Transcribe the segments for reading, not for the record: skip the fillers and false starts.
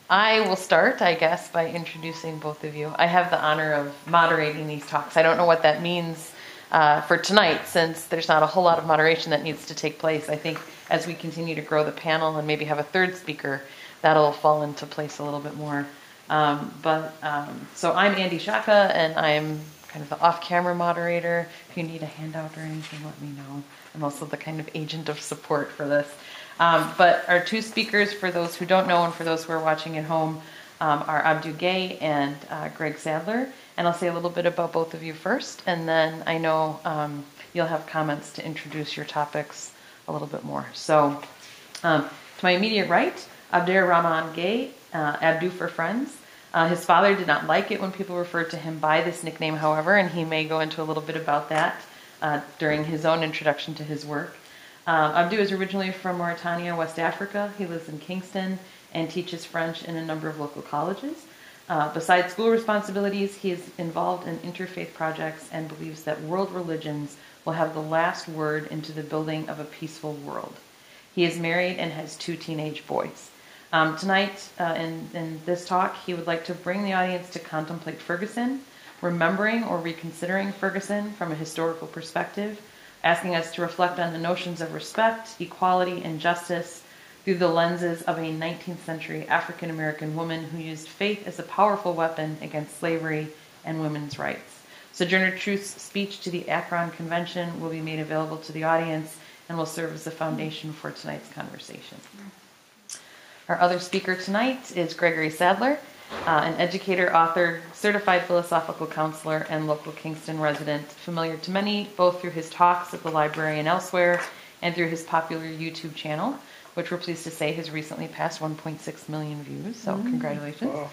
I will start, I guess, by introducing both of you. I have the honor of moderating these talks. I don't know what that means for tonight, since there's not a whole lot of moderation that needs to take place. I think as we continue to grow the panel and maybe have a third speaker, that'll fall into place a little bit more. So I'm Andi Sciacca, and I'm kind of the off-camera moderator. If you need a handout or anything, let me know. I'm also the kind of agent of support for this. But our two speakers, for those who don't know and for those who are watching at home, are Abdou Gaye and Greg Sadler. And I'll say a little bit about both of you first, and then I know you'll have comments to introduce your topics a little bit more. So to my immediate right, Abdou Gaye, Abdou for friends. His father did not like it when people referred to him by this nickname, however, and he may go into a little bit about that during his own introduction to his work. Abdou is originally from Mauritania, West Africa. He lives in Kingston and teaches French in a number of local colleges. Besides school responsibilities, he is involved in interfaith projects and believes that world religions will have the last word into the building of a peaceful world. He is married and has 2 teenage boys. Tonight, in this talk, he would like to bring the audience to contemplate Ferguson, remembering or reconsidering Ferguson from a historical perspective, asking us to reflect on the notions of respect, equality, and justice through the lenses of a 19th century African American woman who used faith as a powerful weapon against slavery and women's rights. Sojourner Truth's speech to the Akron Convention will be made available to the audience and will serve as the foundation for tonight's conversation. Our other speaker tonight is Gregory Sadler, an educator, author, certified philosophical counselor, and local Kingston resident, familiar to many both through his talks at the library and elsewhere, and through his popular YouTube channel, which we're pleased to say has recently passed 1.6 million views, so congratulations.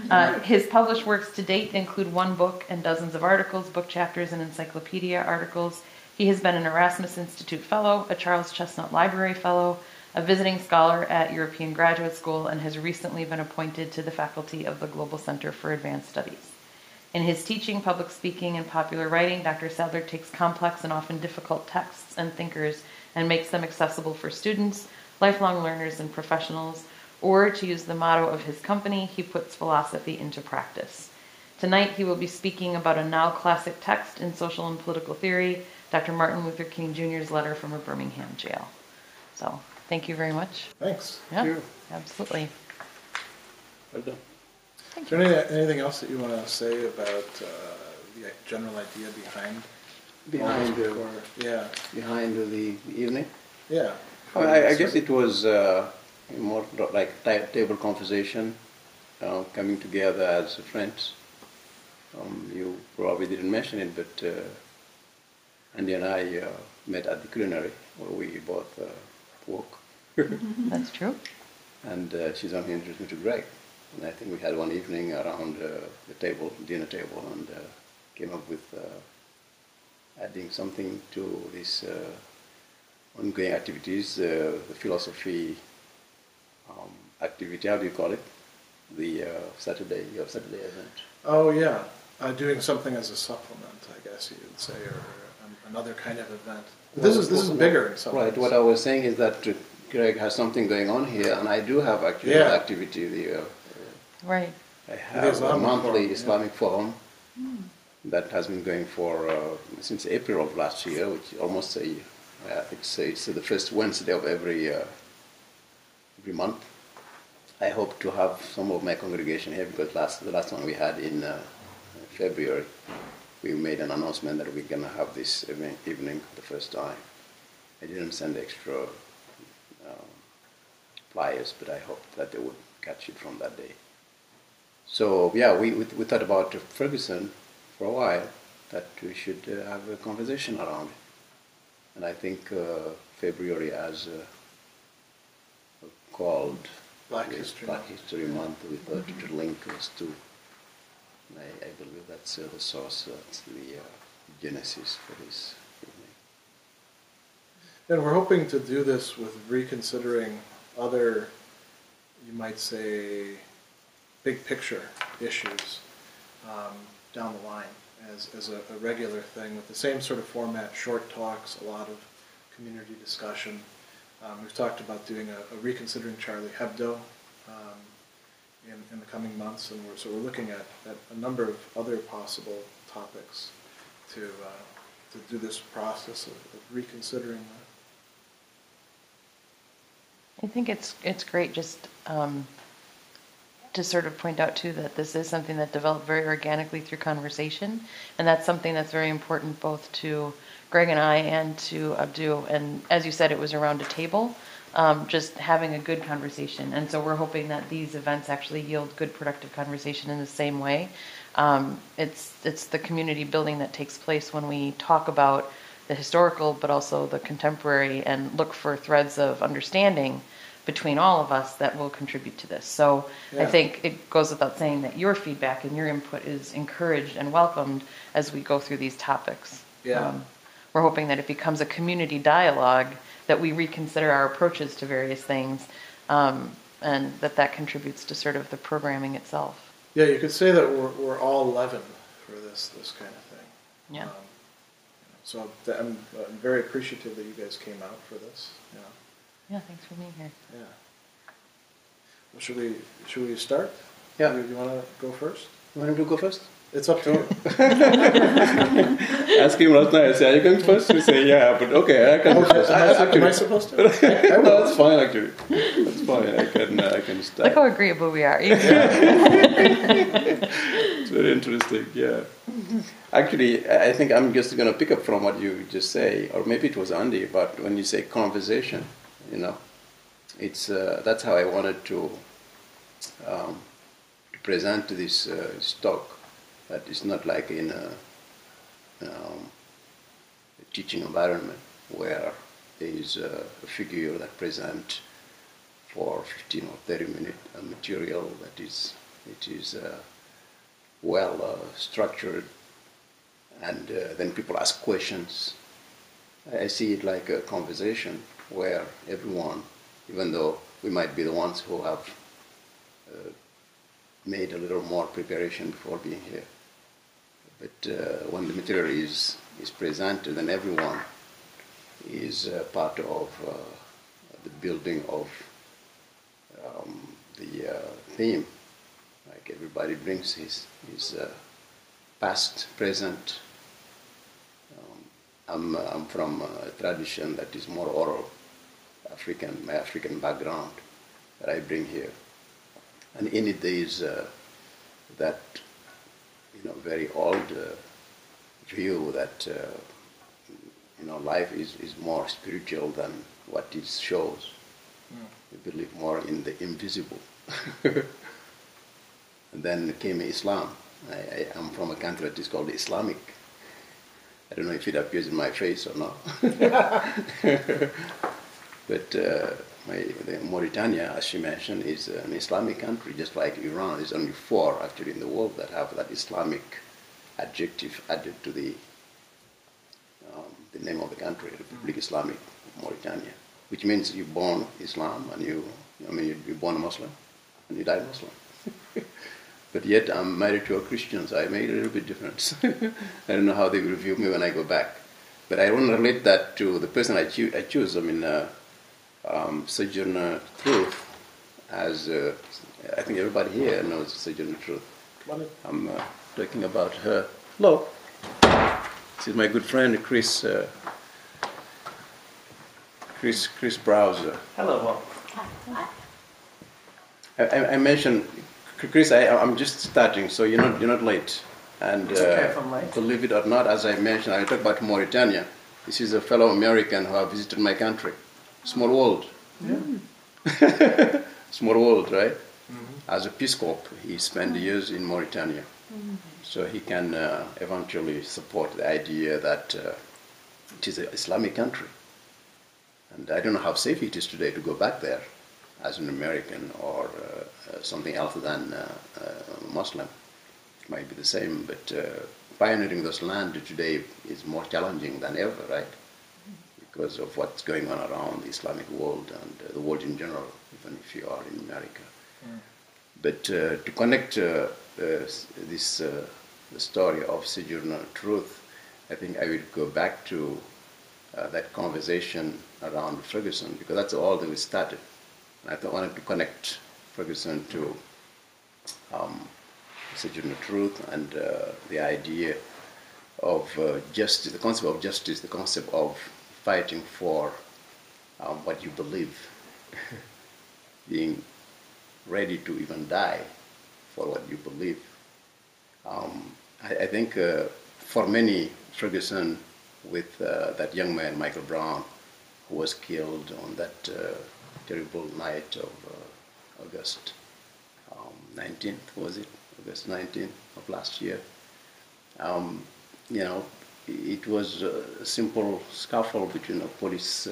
Wow. His published works to date include 1 book and dozens of articles, book chapters, and encyclopedia articles. He has been an Erasmus Institute Fellow, a Charles Chestnut Library Fellow, a visiting scholar at European Graduate School, and has recently been appointed to the faculty of the Global Center for Advanced Studies. In his teaching, public speaking, and popular writing, Dr. Sadler takes complex and often difficult texts and thinkers and makes them accessible for students, lifelong learners, and professionals, or to use the motto of his company, he puts philosophy into practice. Tonight, he will be speaking about a now classic text in social and political theory, Dr. Martin Luther King Jr.'s letter from a Birmingham jail. So, thank you very much. Thanks. Yeah, Thank you. Absolutely. Well done. Is there anything else that you want to say about the general idea behind the evening? Yeah. I guess it was more like table conversation, coming together as friends. You probably didn't mention it, but Andi and I met at the culinary where we both work. That's true. And she's only introduced me to Greg. And I think we had one evening around the table, dinner table, and came up with adding something to these ongoing activities, the philosophy activity, how do you call it? The Saturday event. Oh, yeah. Doing something as a supplement, I guess you would say, or another kind of event. This is bigger in some ways. Right. What I was saying is that Greg has something going on here, and I do have actually an activity. Right. I have a monthly Islamic forum that has been going for since April of last year, which almost I think it's the first Wednesday of every month. I hope to have some of my congregation here because the last one we had in February, we made an announcement that we're going to have this evening the first time. I didn't send extra flyers, but I hope that they would catch it from that day. So yeah, we thought about Ferguson for a while, that we should have a conversation around it. And I think February as called Black History Month, we thought to link us to. I believe that's the source, that's the genesis for this evening. And we're hoping to do this with reconsidering other, you might say, big picture issues down the line as a regular thing with the same sort of format, short talks, a lot of community discussion. We've talked about doing a Reconsidering Charlie Hebdo in the coming months, and we're looking at a number of other possible topics to do this process of reconsidering that. I think it's great just to sort of point out too that this is something that developed very organically through conversation, and that's something that's very important both to Greg and I and to Abdou. And as you said, it was around a table, just having a good conversation. And so we're hoping that these events actually yield good, productive conversation in the same way. It's the community building that takes place when we talk about the historical, but also the contemporary, and look for threads of understanding between all of us that will contribute to this. So I think it goes without saying that your feedback and your input is encouraged and welcomed as we go through these topics. Yeah. We're hoping that it becomes a community dialogue, that we reconsider our approaches to various things, and that contributes to sort of the programming itself. Yeah, you could say that we're all leaven for this kind of thing. Yeah. So I'm very appreciative that you guys came out for this. Yeah. Yeah, thanks for being here. Yeah. Well, should we start? Yeah. You want to go first? You want him to go first? It's up to you. Ask him last night. I said, "Are you going first?" He said, "Yeah, but okay, I can go first." Am I supposed to? I will. That's fine, actually. That's fine. I can start. Look how agreeable we are. It's very interesting. Yeah. Actually, I think I'm just going to pick up from what you just say, or maybe it was Andi. But when you say conversation, it's that's how I wanted to present this talk. That it's not like in a teaching environment where there is a figure that presents for 15 or 30 minute material that is well structured, and then people ask questions. I see it like a conversation where everyone, even though we might be the ones who have made a little more preparation before being here, but when the material is presented, then everyone is part of the building of the theme. Like everybody brings his past, present. I'm from a tradition that is more oral, my African background that I bring here, and in it there is that very old view that life is more spiritual than what it shows. We believe more in the invisible. And then came Islam. I'm from a country that is called Islamic. I don't know if it appears in my face or not. But Mauritania, as she mentioned, is an Islamic country, just like Iran. There's only 4 actually in the world that have that Islamic adjective added to the name of the country, Republic Islamic Mauritania, which means you're born Islam and you're born a Muslim and you die Muslim. But yet I'm married to a Christian, so I make a little bit difference. I don't know how they will view me when I go back. But I want to relate that to the person I choose. Sojourner Truth, as I think everybody here knows Sojourner Truth. I'm talking about her. Hello. This is my good friend Chris Browser. Hello, I mentioned Chris. I'm just starting, so you're not late. And it's okay if I'm late. Believe it or not, as I mentioned, I talk about Mauritania. This is a fellow American who have visited my country. Small world. Yeah. Small world, right? Mm-hmm. As a Peace Corps, he spent years in Mauritania. Mm-hmm. So he can eventually support the idea that it is an Islamic country. And I don't know how safe it is today to go back there as an American or something else than Muslim. It might be the same, but pioneering those lands today is more challenging than ever, right? Because of what's going on around the Islamic world and the world in general, even if you are in America. Mm. But to connect the story of Sojourner Truth, I think I would go back to that conversation around Ferguson, because that's all that we started. And I wanted to connect Ferguson to Sojourner truth, and the idea of justice, the concept of justice, the concept of fighting for what you believe, being ready to even die for what you believe. I think for many, Ferguson, with that young man, Michael Brown, who was killed on that terrible night of August 19th, was it? August 19th of last year. You know, it was a simple scuffle between a police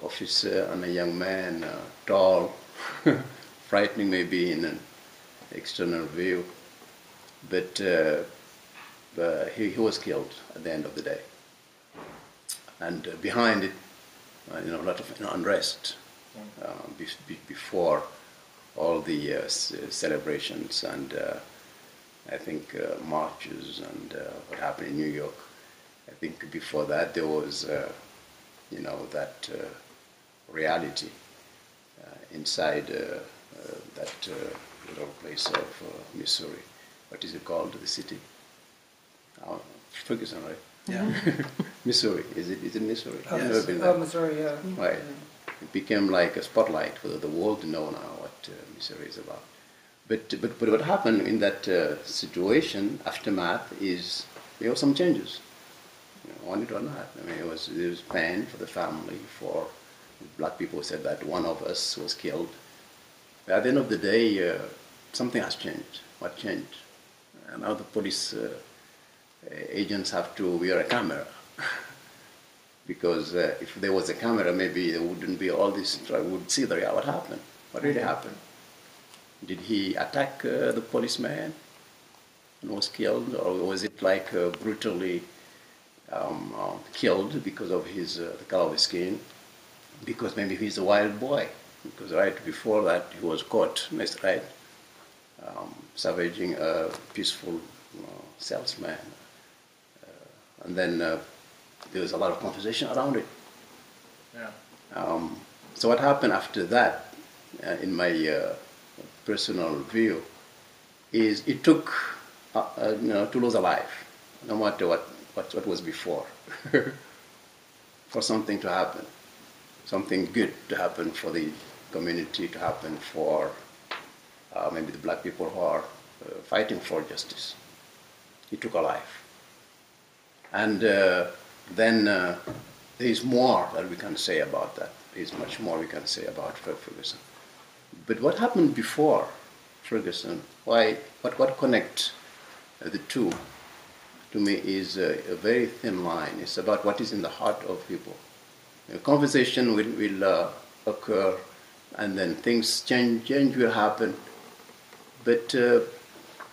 officer and a young man, tall, frightening maybe in an external view, but he was killed at the end of the day. And behind it, a lot of unrest before all the celebrations and I think marches and what happened in New York. I think before that there was, that reality inside that little place of Missouri. What is it called? The city? Ferguson, right? Yeah. Missouri. Is it Missouri? Yes. Never been there. Missouri, yeah. Right. It became like a spotlight for the world to know now what Missouri is about. But what happened in that situation, aftermath, is there were some changes. Want it or not. I mean, there was pain for the family, for black people said that one of us was killed. But at the end of the day, something has changed. What changed? And now the police agents have to wear a camera. Because if there was a camera, maybe there wouldn't be all this. I would see what happened. What really happened? Did he attack the policeman and was killed, or was it like brutally killed because of the color of his skin? Because maybe he's a wild boy. Because right before that he was caught, right, savaging a peaceful salesman, and then there was a lot of conversation around it. Yeah. So what happened after that, in my personal view, is it took to lose a life, no matter what was before, for something to happen, something good to happen for the community, to happen for maybe the black people who are fighting for justice. It took a life. And then there is more that we can say about that. There is much more we can say about Ferguson. But what happened before Ferguson, what connects the two, to me, is a very thin line. It's about what is in the heart of people. A conversation will occur, and then things change will happen. But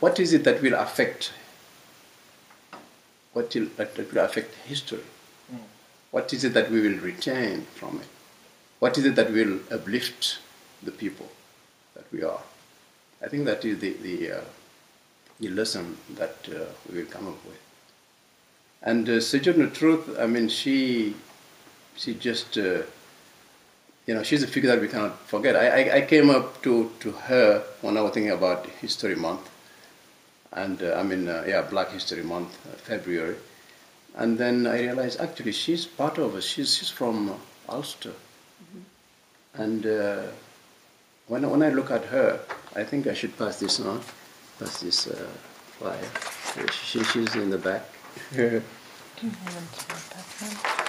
what is it that will affect? That will affect history? What is it that we will retain from it? What is it that will uplift the people that we are? I think that is the lesson that we will come up with. And Sojourner Truth, I mean, she just, she's a figure that we cannot forget. I came up to her when I was thinking about History Month, and Black History Month, February. And then I realized, actually, she's part of us. She's from Ulster. Mm-hmm. And when I look at her, I think I should pass this on. Pass this flyer. She's in the back. Do you have to pass that?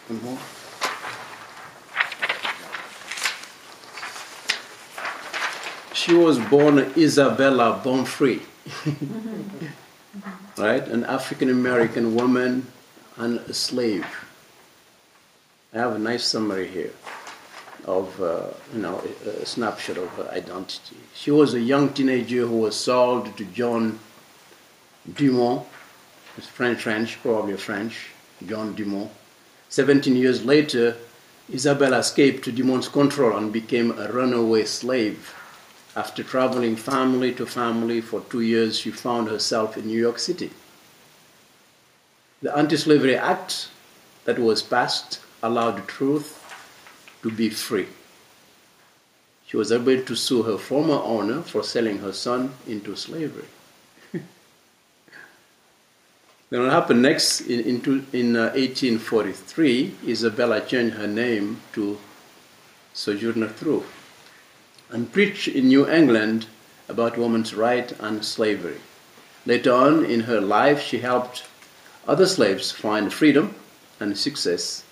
One more. She was born Isabella Bonfrey, right? An African-American woman and a slave. I have a nice summary here of, a snapshot of her identity. She was a young teenager who was sold to John Dumont, it's French, probably French, John Dumont. 17 years later, Isabella escaped to Dumont's control and became a runaway slave. After traveling family to family for 2 years, she found herself in New York City. The Anti-Slavery Act that was passed allowed truth to be free. She was able to sue her former owner for selling her son into slavery. Then what happened next, in 1843, Isabella changed her name to Sojourner and preached in New England about women's rights and slavery. Later on in her life, she helped other slaves find freedom and success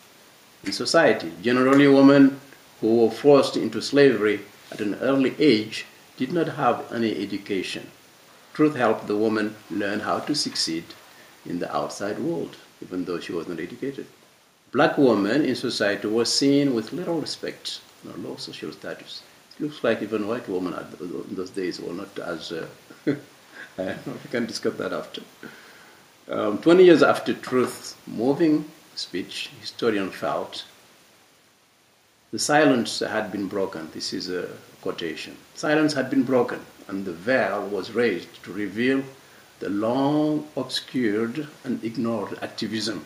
in society. Generally, women who were forced into slavery at an early age did not have any education. Truth helped the woman learn how to succeed in the outside world, even though she was not educated. Black women in society were seen with little respect, low social status. It looks like even white women in those days were not as... I don't know if we can discuss that after. 20 years after Truth's moving speech, historian felt the silence had been broken. This is a quotation. Silence had been broken, and the veil was raised to reveal the long obscured and ignored activism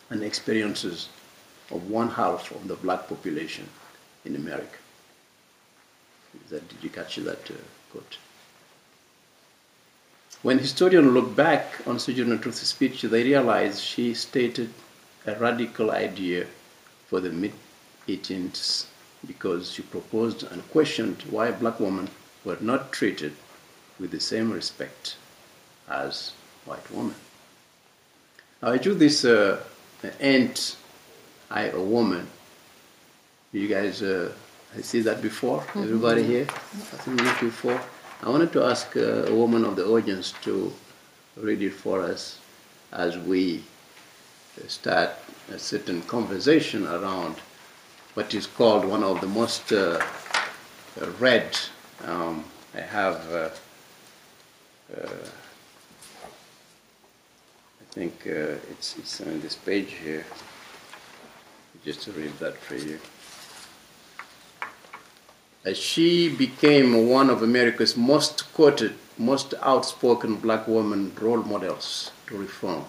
and experiences of one half of the black population in America. Did you catch that quote? When historians look back on Sojourner Truth's speech, they realize she stated a radical idea for the mid-1800s because she proposed and questioned why black women were not treated with the same respect as white women. Now, I choose this Aint I, a woman. You guys see that before? Everybody here? I think you before. I wanted to ask a woman of the audience to read it for us as we start a certain conversation around what is called one of the most read. I have, I think it's on this page here, just to read that for you. She became one of America's most quoted, most outspoken black women role models to reform.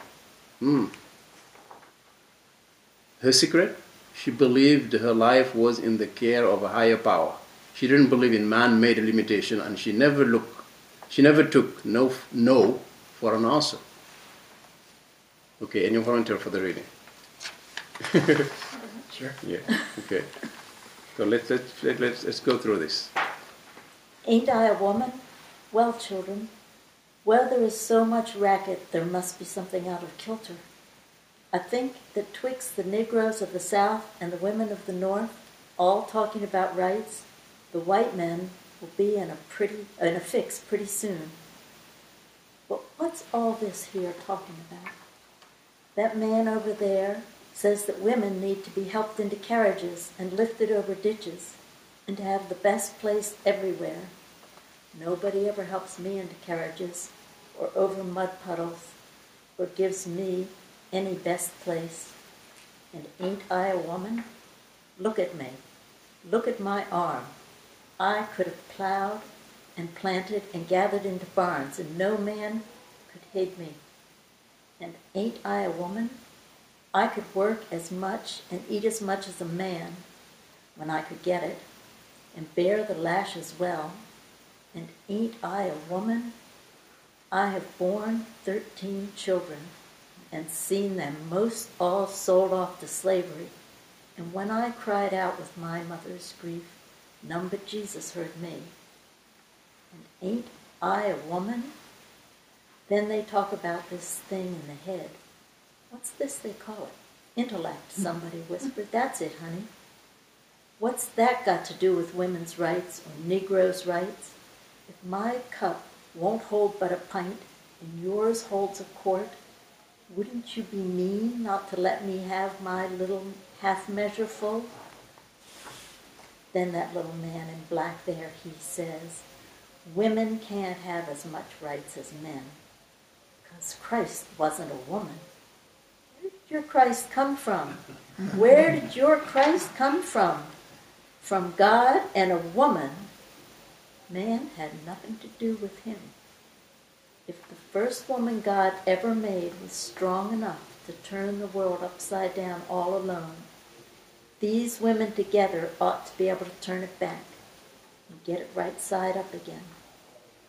Her secret? She believed her life was in the care of a higher power. She didn't believe in man-made limitation, and she never took no for an answer. Okay, any volunteer for the reading? Sure. Yeah. Okay. So let's go through this. Ain't I a woman? Well, children, where there is so much racket, there must be something out of kilter. I think that twixt the Negroes of the South and the women of the North, all talking about rights, the white men will be in a fix pretty soon. But what's all this here talking about? That man over there says that women need to be helped into carriages and lifted over ditches and to have the best place everywhere. Nobody ever helps me into carriages or over mud puddles or gives me any best place. And ain't I a woman? Look at me. Look at my arm. I could have plowed and planted and gathered into barns, and no man could hate me. And ain't I a woman? I could work as much and eat as much as a man when I could get it, and bear the lashes well. And ain't I a woman? I have borne 13 children and seen them most all sold off to slavery. And when I cried out with my mother's grief, none but Jesus heard me. And ain't I a woman? Then they talk about this thing in the head. What's this they call it? Intellect, somebody whispered. That's it, honey. What's that got to do with women's rights or Negroes' rights? If my cup won't hold but a pint and yours holds a quart, wouldn't you be mean not to let me have my little half measure full? Then that little man in black there, he says, women can't have as much rights as men, because Christ wasn't a woman. Where did your Christ come from? Where did your Christ come from? From God and a woman. Man had nothing to do with him. If the first woman God ever made was strong enough to turn the world upside down all alone. These women together ought to be able to turn it back and get it right side up again.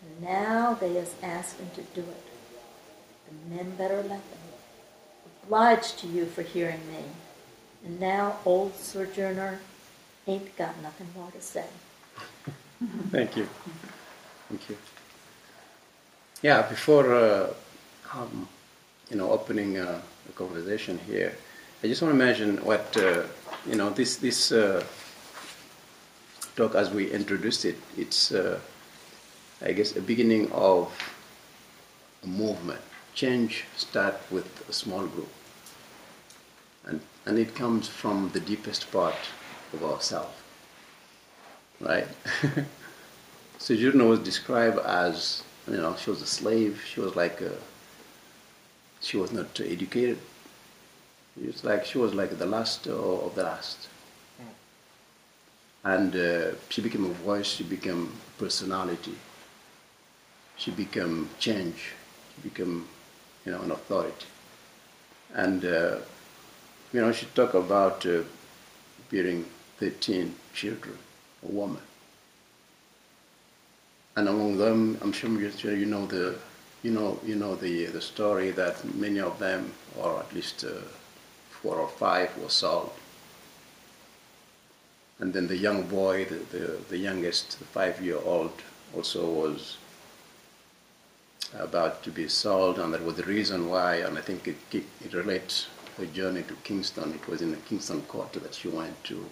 And now they is asking to do it. The men better let them. Obliged to you for hearing me. And now, old Sojourner ain't got nothing more to say. Thank you. Thank you. Yeah, before opening the conversation here, I just want to mention what this talk as we introduced it. It's I guess a beginning of a movement. Change start with a small group, and it comes from the deepest part of ourselves, right? Sojourner was described as, she was a slave. She was she was not educated. She was like the last of the last. And she became a voice, she became personality. She became change, she became, an authority. And, she talked about bearing 13 children, a woman. And among them, I'm sure you know the story that many of them, or at least 4 or 5, were sold. And then the young boy, the youngest, the 5-year-old, also was about to be sold, and that was the reason why. And I think it relates her journey to Kingston. It was in the Kingston court that she went to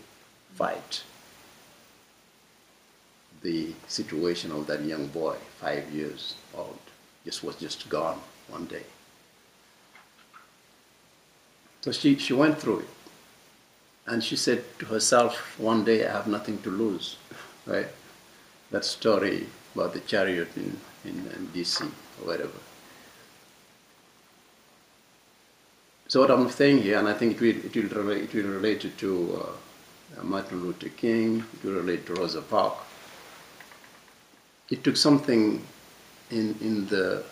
fight the situation of that young boy, 5 years old, was just gone one day. So she went through it, and she said to herself, one day I have nothing to lose, right? That story about the chariot in DC or whatever. So what I'm saying here, and I think it will relate to Martin Luther King, it will relate to Rosa Parks. It took something in the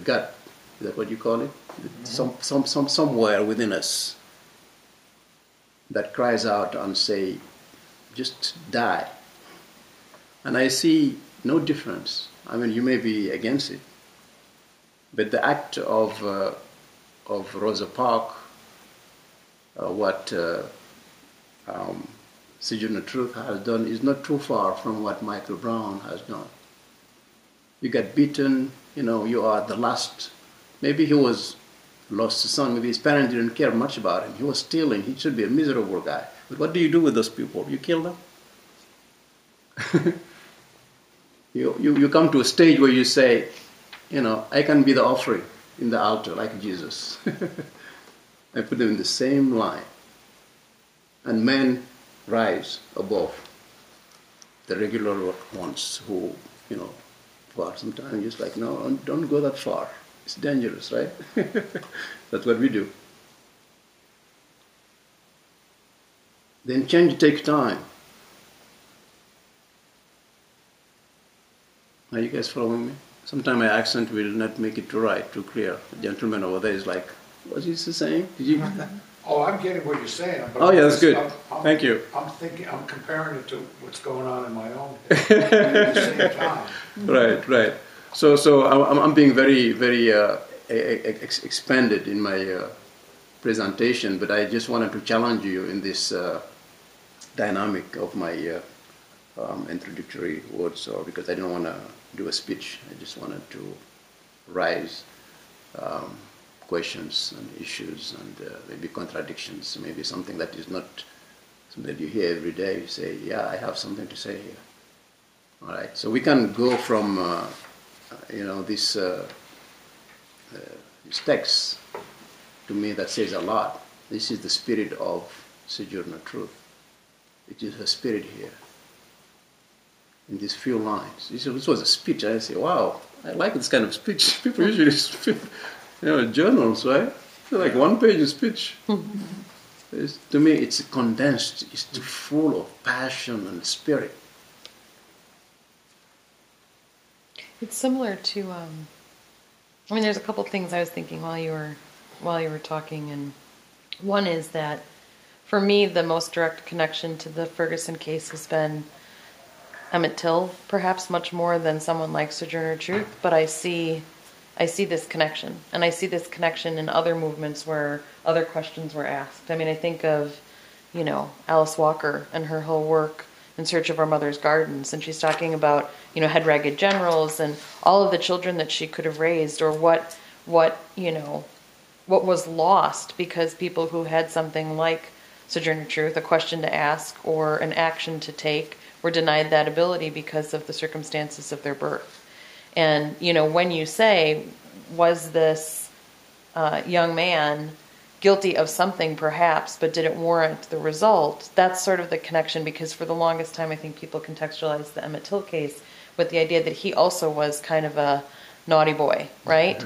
gut. Is that what you call it? Mm-hmm. Somewhere within us that cries out and say, just die. And I see no difference. I mean, you may be against it, but the act of Rosa Parks, what Sojourner Truth has done is not too far from what Michael Brown has done. You get beaten, you are the last. Maybe he was lost his son, maybe his parents didn't care much about him. He was stealing, he should be a miserable guy. But what do you do with those people? You kill them? You come to a stage where you say, I can be the offering in the altar like Jesus. I put them in the same line. And men rise above the regular ones who, for sometimes just like, no, don't go that far. It's dangerous, right? That's what we do. Then change takes time. Are you guys following me? Sometimes my accent will not make it too clear. The gentleman over there is like, what's he saying? Did you? Oh, I'm getting what you're saying. But that's good. Thank you. I'm comparing it to what's going on in my own head at the same time. Right. So I'm being very, very expanded in my presentation, but I just wanted to challenge you in this dynamic of my introductory words, because I didn't want to do a speech. I just wanted to raise questions and issues and maybe contradictions, maybe something that is not something that you hear every day. You say, yeah, I have something to say here. All right, so we can go from this text to me that says a lot. This is the spirit of Sojourner Truth. It is her spirit here in these few lines. This was a speech. I say, wow, I like this kind of speech. People usually speak, journals, right? Like one-page speech. To me, it's condensed. It's full of passion and spirit. It's similar to, there's a couple things I was thinking while you were while you were talking, and one is that for me, the most direct connection to the Ferguson case has been Emmett Till, perhaps much more than someone like Sojourner Truth, but I see this connection, and I see this connection in other movements where other questions were asked. I mean, I think of, Alice Walker and her whole work In Search of Our Mother's Gardens, and she's talking about, head ragged generals and all of the children that she could have raised, or what was lost because people who had something like Sojourner Truth, a question to ask or an action to take, were denied that ability because of the circumstances of their birth. And, when you say, was this young man guilty of something perhaps, but did it warrant the result? That's sort of the connection, because for the longest time I think people contextualized the Emmett Till case with the idea that he also was kind of a naughty boy, right?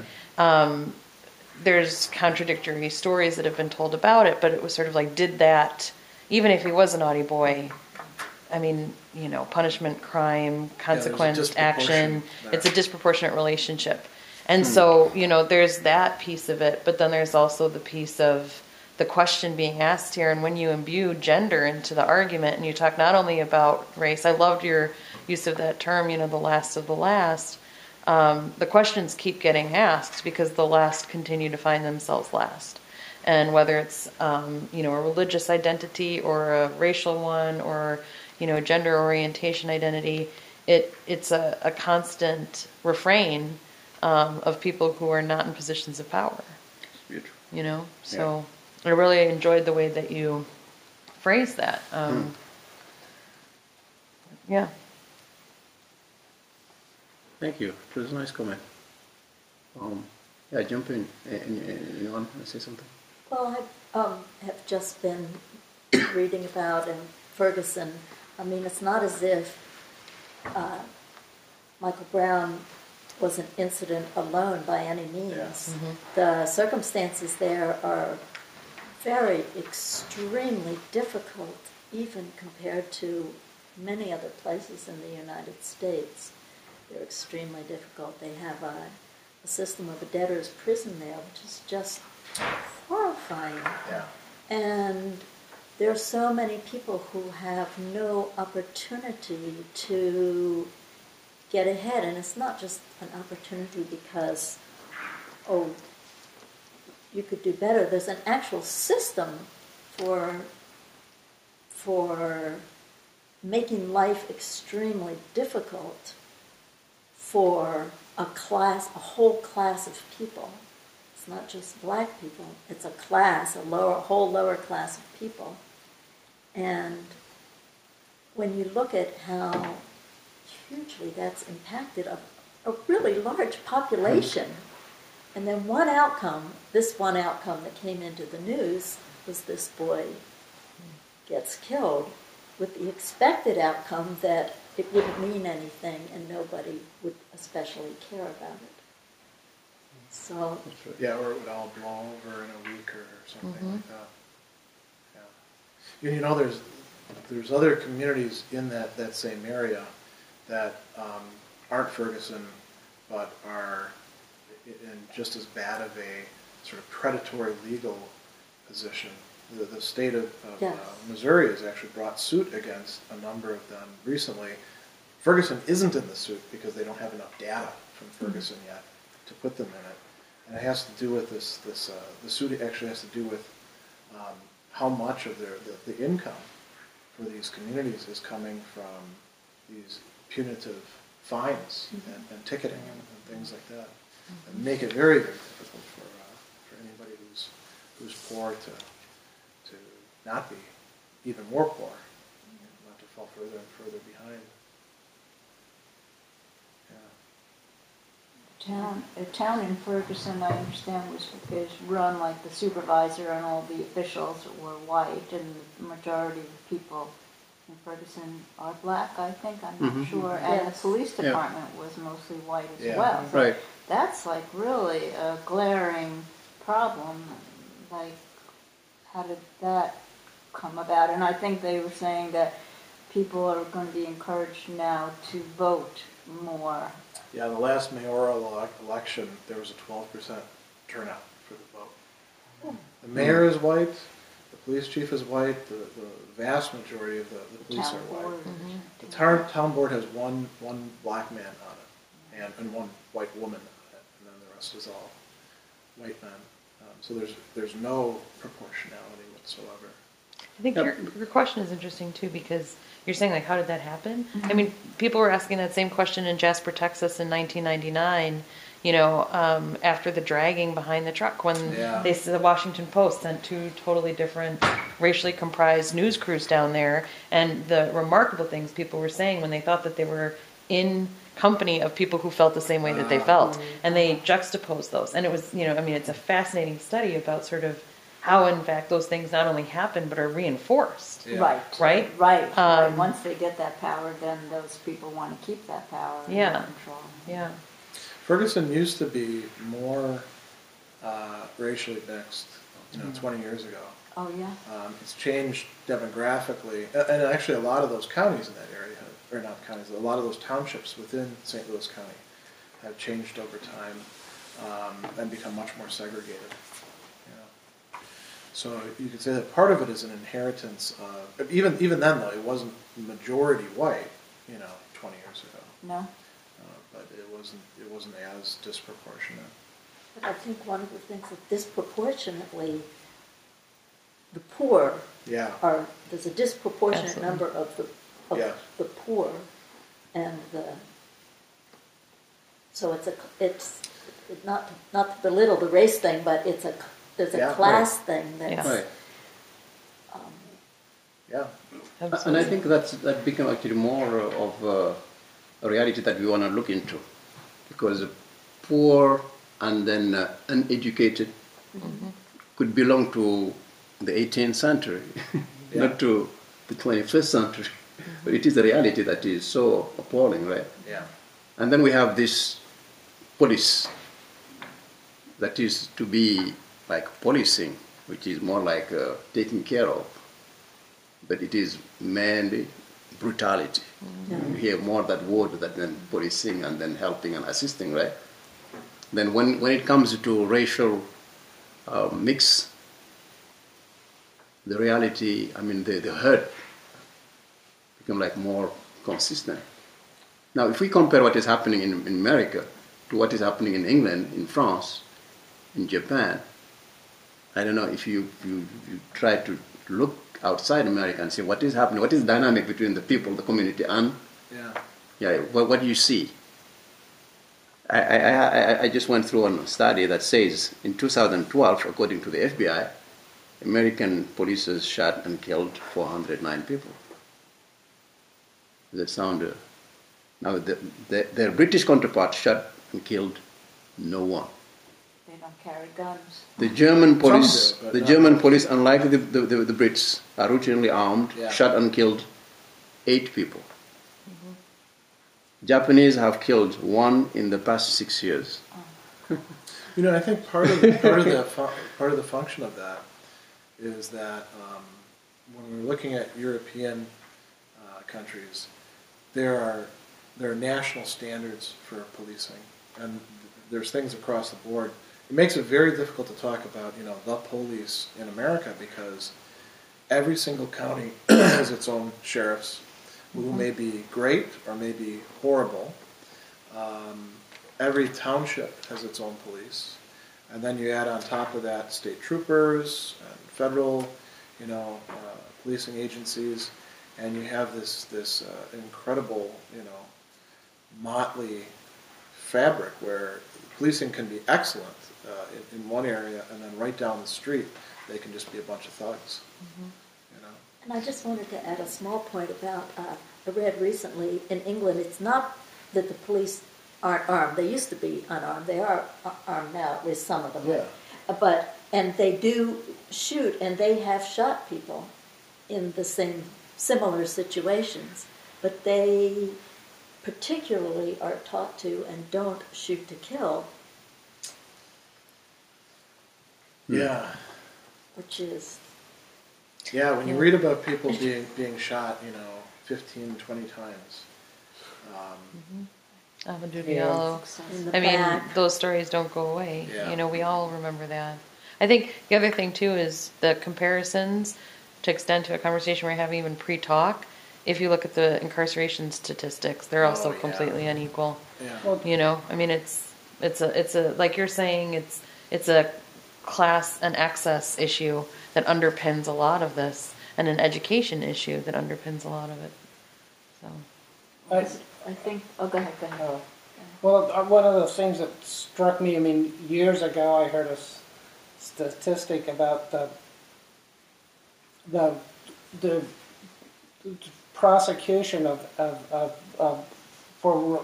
There's contradictory stories that have been told about it, but it was sort of like, did that, even if he was a naughty boy, I mean, punishment, crime, consequence, action, it's a disproportionate relationship. And so, there's that piece of it, but then there's also the piece of the question being asked here. And when you imbue gender into the argument and you talk not only about race, I loved your use of that term, the last of the last. The questions keep getting asked because the last continue to find themselves last. And whether it's, a religious identity or a racial one or, a gender orientation identity, it's a constant refrain of people who are not in positions of power. Beautiful. So I really enjoyed the way that you phrased that. Yeah. Thank you. It was a nice comment. Jump in. You want to say something? Well, I have just been reading about in Ferguson. I mean, it's not as if Michael Brown was an incident alone by any means. Yeah. Mm-hmm. The circumstances there are very extremely difficult, even compared to many other places in the United States. They're extremely difficult. They have a system of a debtor's prison there, which is just horrifying. Yeah. And there are so many people who have no opportunity to get ahead. And it's not just an opportunity because, you could do better. There's an actual system for making life extremely difficult for a whole class of people. It's not just black people. It's a class, whole lower class of people. And when you look at how hugely that's impacted a really large population, and then this one outcome that came into the news was this boy gets killed, with the expected outcome that it wouldn't mean anything and nobody would especially care about it. So Yeah, or it would all blow over in a week or something like that. Yeah. There's other communities in that same area that aren't Ferguson, but are in just as bad of a sort of predatory legal position. The state of Missouri has actually brought suit against a number of them recently. Ferguson isn't in the suit because they don't have enough data from Ferguson yet to put them in it. And it has to do with the suit actually has to do with how much of the income for these communities is coming from these punitive fines and ticketing and things like that. And make it very, very difficult for anybody who's poor to not be even more poor, not to fall further and further behind. The town in Ferguson, I understand, is run like the supervisor and all the officials were white, and the majority of the people in Ferguson are black, I think, I'm not sure, and the police department was mostly white as well. So right. that's like really a glaring problem. Like, how did that come about? And I think they were saying that people are going to be encouraged now to vote more. Yeah, the last mayoral election, there was a 12% turnout for the vote. The mayor is white, the police chief is white, the vast majority of the police Town are white. board. The town board has one black man on it, and one white woman on it, and then the rest is all white men. So there's no proportionality whatsoever. I think your question is interesting too, because you're saying, like, how did that happen? I mean, people were asking that same question in Jasper, Texas in 1999, after the dragging behind the truck, when the Washington Post sent 2 totally different racially comprised news crews down there. And the remarkable things people were saying when they thought that they were in company of people who felt the same way that they felt. And they juxtaposed those. And it was, it's a fascinating study about sort of how, in fact, those things not only happen, but are reinforced. Yeah. Right? Right. Once they get that power, then those people want to keep that power and control. Yeah. Ferguson used to be more racially mixed, 20 years ago. Oh, yeah? It's changed demographically, and actually a lot of those counties in that area, or not counties, a lot of those townships within St. Louis County have changed over time and become much more segregated. So you could say that part of it is an inheritance of, even then though, it wasn't majority white, 20 years ago. No? But it wasn't as disproportionate. But I think one of the things that disproportionately, the poor there's a disproportionate number of the poor, and so it's not to belittle the race thing, but there's a class thing that's right. Absolutely. And I think that become actually more of a reality that we want to look into, because poor and then uneducated could belong to the 18th century, not to the 21st century. But it is a reality that is so appalling, right? Yeah. And then we have this police that is to be like policing, which is more like taking care of, but it is mainly brutality. You hear more that word than policing and then helping and assisting, right? Then when it comes to racial mix, the reality, the hurt become like more consistent. Now, if we compare what is happening in America to what is happening in England, in France, in Japan, I don't know if you try to look outside America and see what is happening, what is the dynamic between the people, the community, and what do you see? I just went through a study that says in 2012, according to the FBI, American police shot and killed 409 people. Does that sound? Now, their British counterparts shot and killed no one. They don't carry guns. The German police, Some do, unlike the Brits, are routinely armed, shot and killed 8 people. Japanese have killed 1 in the past 6 years. I think part of the function of that is that when we're looking at European countries, there are national standards for policing, and there's things across the board. It makes it very difficult to talk about the police in America, because every single county has its own sheriffs who may be great or may be horrible. Every township has its own police, and then you add on top of that state troopers and federal, policing agencies, and you have this incredible, motley fabric where policing can be excellent in one area, and then right down the street they can just be a bunch of thugs. And I just wanted to add a small point about, I read recently in England, it's not that the police aren't armed. They used to be unarmed. They are armed now, at least some of them. Yeah. And they do shoot, and they have shot people in the similar situations. But they particularly are taught to and don't shoot to kill. Yeah. Which is... Yeah, when you read about people being shot, 15, 20 times. Abdou, those stories don't go away. Yeah. We all remember that. I think the other thing too is the comparisons to extend to a conversation we're having even pre-talk. If you look at the incarceration statistics, they're also completely unequal. Yeah. Well, You know, I mean, it's a like you're saying, it's a class and access issue that underpins a lot of this, and an education issue that underpins a lot of it. So. I think, oh, go ahead. Well, one of the things that struck me, I mean, years ago I heard a statistic about the prosecution for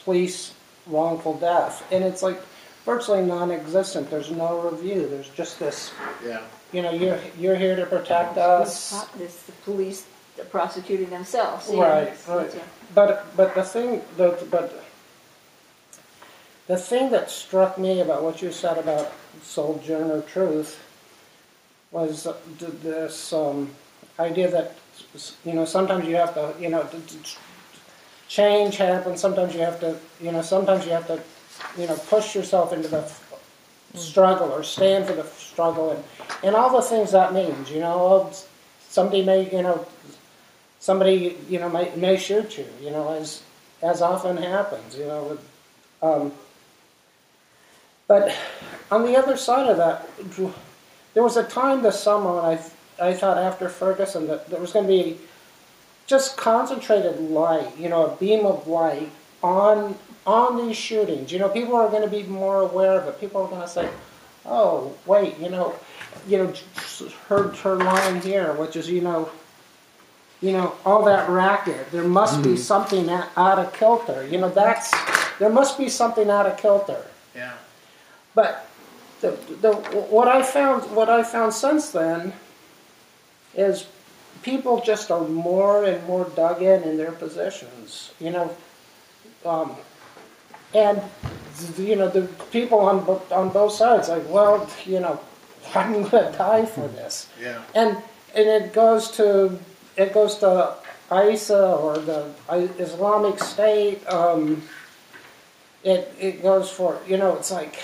police wrongful death, and it's like virtually non-existent. There's no review. There's just this. Yeah. You know, you're here to protect us. It's the police prosecuting themselves. Right. Yeah. But the thing that struck me about what you said about Sojourner truth was this idea that, you know, sometimes you have to, you know, change happens. Sometimes you have to, you know, push yourself into the struggle or stand for the struggle, and all the things that means. You know, somebody may shoot you. You know, as often happens. You know, but on the other side of that, there was a time this summer when I thought after Ferguson that there was going to be just concentrated light, you know, a beam of light on these shootings. You know, people are going to be more aware of it. People are going to say, "Oh, wait, you know, her line here, which is, you know, all that racket. There must be something out of kilter. You know, there must be something out of kilter." Yeah. But what I found since then is people just are more and more dug in their positions, you know, and you know the people on both sides like, well, you know, I'm going to die for this, Yeah. and it goes to ISA or the Islamic State. It goes for, you know, it's like,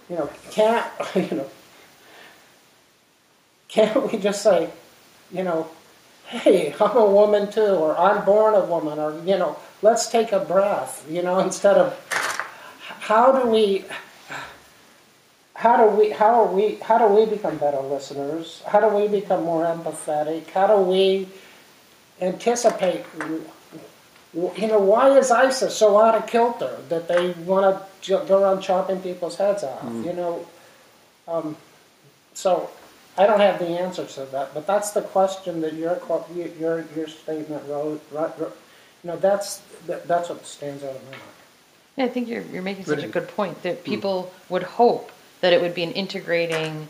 you know, can't we just say, you know, hey, I'm a woman too, or I'm born a woman, or, you know, let's take a breath, you know, instead of how do we become better listeners? How do we become more empathetic? How do we anticipate, you know, why is ISIS so out of kilter that they want to go around chopping people's heads off? You know, so I don't have the answer to that, but that's the question that your statement wrote. You know, that's what stands out of my mind. Yeah, I think you're making such a good point that people would hope that it would be an integrating,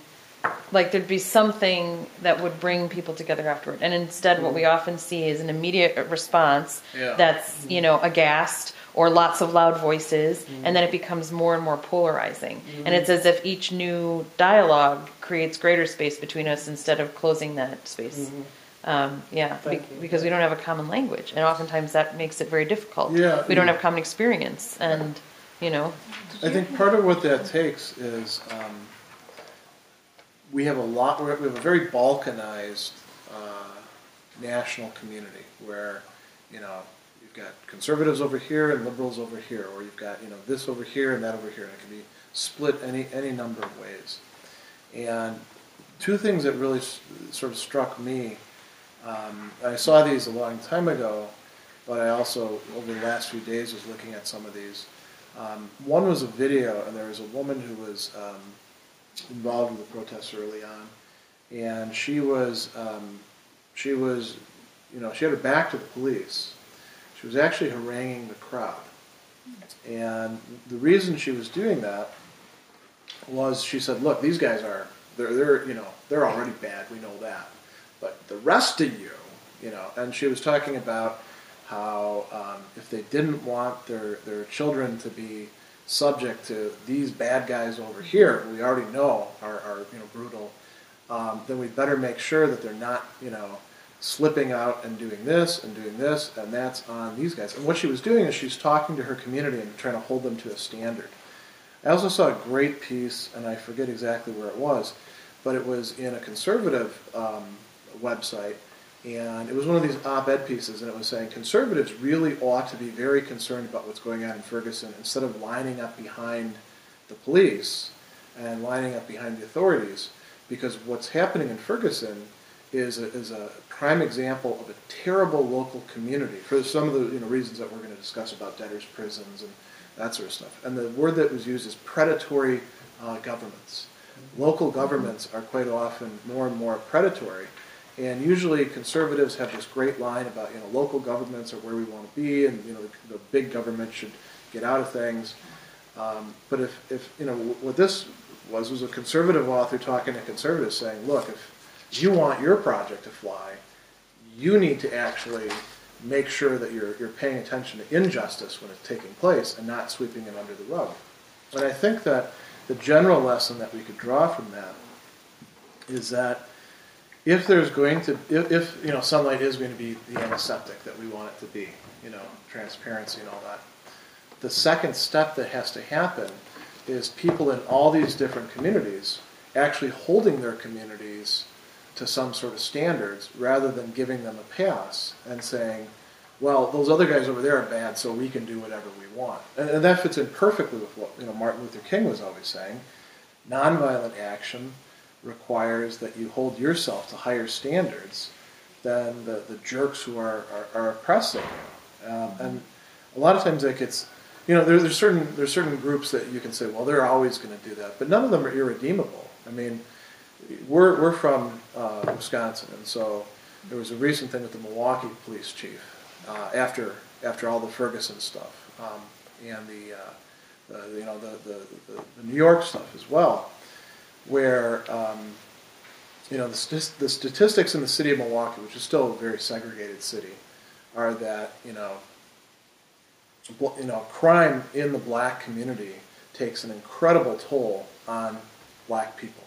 like there'd be something that would bring people together afterward. And instead what we often see is an immediate response that's, you know, aghast or lots of loud voices, and then it becomes more and more polarizing. And it's as if each new dialogue creates greater space between us instead of closing that space. Because we don't have a common language, and oftentimes that makes it very difficult. Yeah. We don't have common experience, and, you know. I think part of what that takes is we have a very balkanized national community where, you know, you've got conservatives over here and liberals over here, or you've got, you know, this over here and that over here, and it can be split any number of ways. And two things that really sort of struck me, I saw these a long time ago, but I also, over the last few days, was looking at some of these. One was a video, and there was a woman who was involved with the protests early on, and she was, you know, she had her back to the police. She was actually haranguing the crowd, and the reason she was doing that was she said, "Look, these guys they're you know, they're already bad. We know that, but the rest of you, you know." And she was talking about how if they didn't want their children to be subject to these bad guys over here, who we already know are you know, brutal, then we better make sure that they're not, you know, slipping out and doing this, and that's on these guys. And what she was doing is she's talking to her community and trying to hold them to a standard. I also saw a great piece, and I forget exactly where it was, but it was in a conservative website, and it was one of these op-ed pieces, and it was saying conservatives really ought to be very concerned about what's going on in Ferguson instead of lining up behind the police and lining up behind the authorities, because what's happening in Ferguson is a prime example of a terrible local community for some of the reasons that we're going to discuss about debtors' prisons and that sort of stuff. And the word that was used is predatory governments. Local governments are quite often more and more predatory. And usually conservatives have this great line about, local governments are where we want to be, and, the big government should get out of things. But if what this was a conservative author talking to conservatives saying, look, if you want your project to fly, you need to actually make sure that you're paying attention to injustice when it's taking place and not sweeping it under the rug. And I think that the general lesson that we could draw from that is that if there's going to, if sunlight is going to be the antiseptic that we want it to be, transparency and all that, the second step that has to happen is people in all these different communities actually holding their communities to some sort of standards rather than giving them a pass and saying, well, those other guys over there are bad, so we can do whatever we want. And that fits in perfectly with what Martin Luther King was always saying. Nonviolent action requires that you hold yourself to higher standards than the jerks who are oppressing you. And a lot of times that gets, there's certain groups that you can say, well, they're always going to do that, but none of them are irredeemable. I mean, we're from Wisconsin, and so there was a recent thing with the Milwaukee police chief after all the Ferguson stuff and the New York stuff as well, where the statistics in the city of Milwaukee, which is still a very segregated city, are that crime in the black community takes an incredible toll on black people.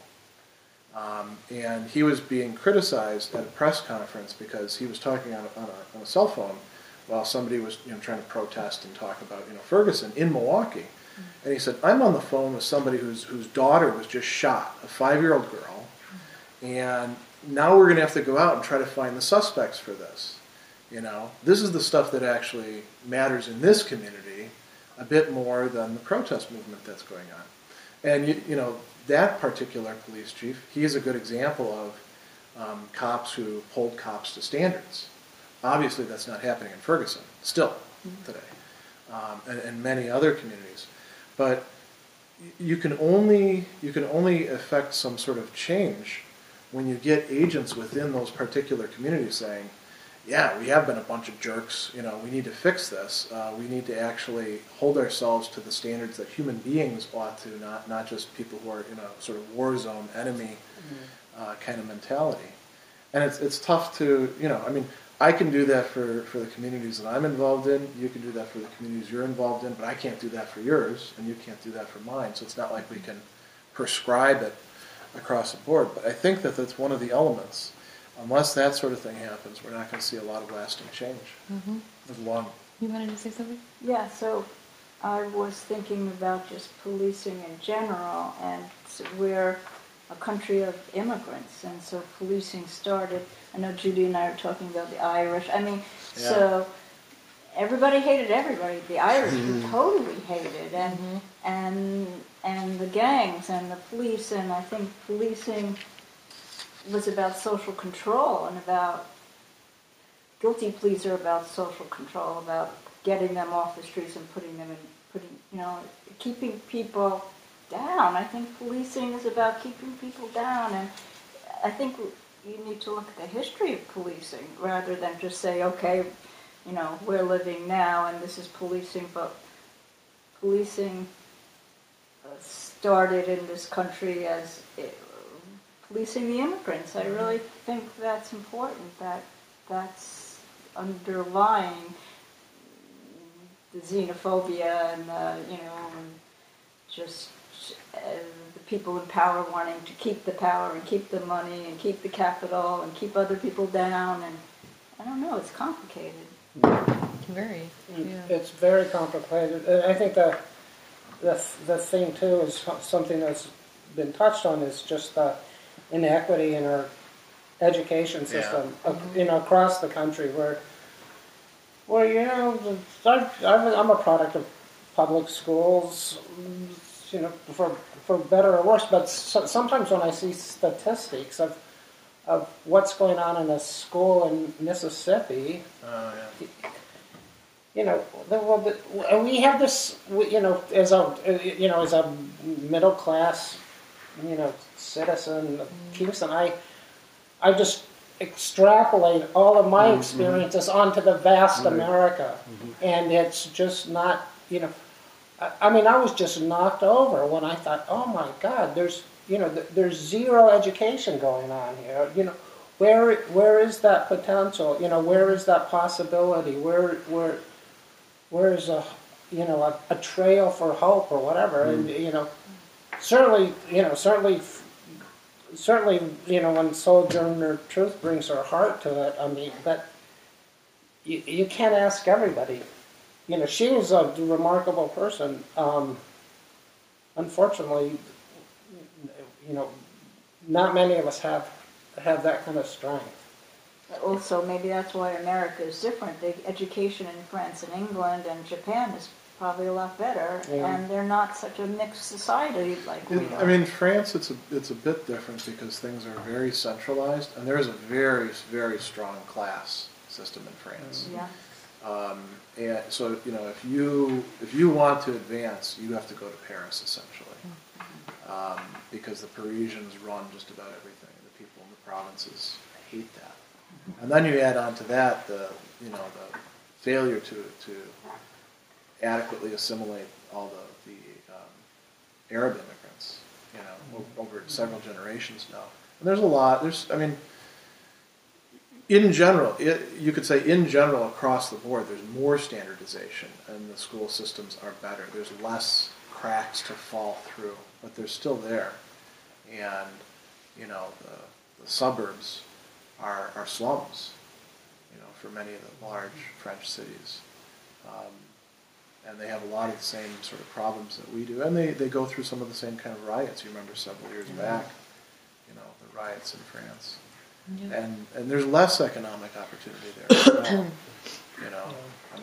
And he was being criticized at a press conference because he was talking on a cell phone while somebody was trying to protest and talk about Ferguson in Milwaukee. And he said, I'm on the phone with somebody whose daughter was just shot, a 5-year-old girl, and now we're going to have to go out and try to find the suspects for this. This is the stuff that actually matters in this community a bit more than the protest movement that's going on. And that particular police chief, he is a good example of cops who hold cops to standards. Obviously, that's not happening in Ferguson still today, and many other communities. But you can only affect some sort of change when you get agents within those particular communities saying, yeah, we have been a bunch of jerks, we need to fix this. We need to actually hold ourselves to the standards that human beings ought to, not just people who are in a sort of war zone enemy kind of mentality. And it's tough to, I can do that for the communities that I'm involved in, you can do that for the communities you're involved in, but I can't do that for yours, and you can't do that for mine, so it's not like we can prescribe it across the board. But I think that that's one of the elements. Unless that sort of thing happens, we're not going to see a lot of lasting change. Mm-hmm. You wanted to say something? Yeah, so I was thinking about just policing in general, and we're a country of immigrants, and so policing started. I know Judy and I are talking about the Irish. So everybody hated everybody. The Irish were totally hated, and the gangs and the police, and I think policing was about social control and about guilty pleas are about social control, about getting them off the streets and keeping people down. I think policing is about keeping people down, and I think you need to look at the history of policing rather than just say, okay, we're living now and this is policing, but policing started in this country as policing the immigrants. I really think that's important, that's underlying the xenophobia and just the people in power wanting to keep the power and keep the money and keep the capital and keep other people down. And I don't know, it's complicated. Very. Yeah. It's very complicated. And I think that the thing too is something that's been touched on is just the inequity in our education system, across the country, where I'm a product of public schools, for better or worse. But sometimes when I see statistics of what's going on in a school in Mississippi, we have this, as a middle class, citizen of Kingston, I just extrapolate all of my experiences onto the vast America, and it's just not, I was just knocked over when I thought, oh my God, there's zero education going on here. Where is that potential? Where is that possibility? Where is a trail for hope or whatever? And certainly, when Sojourner Truth brings her heart to it, but you can't ask everybody. She was a remarkable person. Unfortunately, not many of us have that kind of strength. Also, maybe that's why America is different. The education in France and England and Japan is probably a lot better, and they're not such a mixed society like we are. France, it's a bit different because things are very centralized, and there is a very, very strong class system in France. And so, if you want to advance, you have to go to Paris, essentially, because the Parisians run just about everything. The people in the provinces hate that, and then you add on to that the failure to adequately assimilate all the Arab immigrants, over several generations now. And there's a lot. In general, you could say in general across the board, there's more standardization, and the school systems are better. There's less cracks to fall through, but they're still there. And the suburbs are slums, for many of the large French cities. And they have a lot of the same sort of problems that we do. And they go through some of the same kind of riots. You remember several years back, the riots in France. Yeah. And there's less economic opportunity there.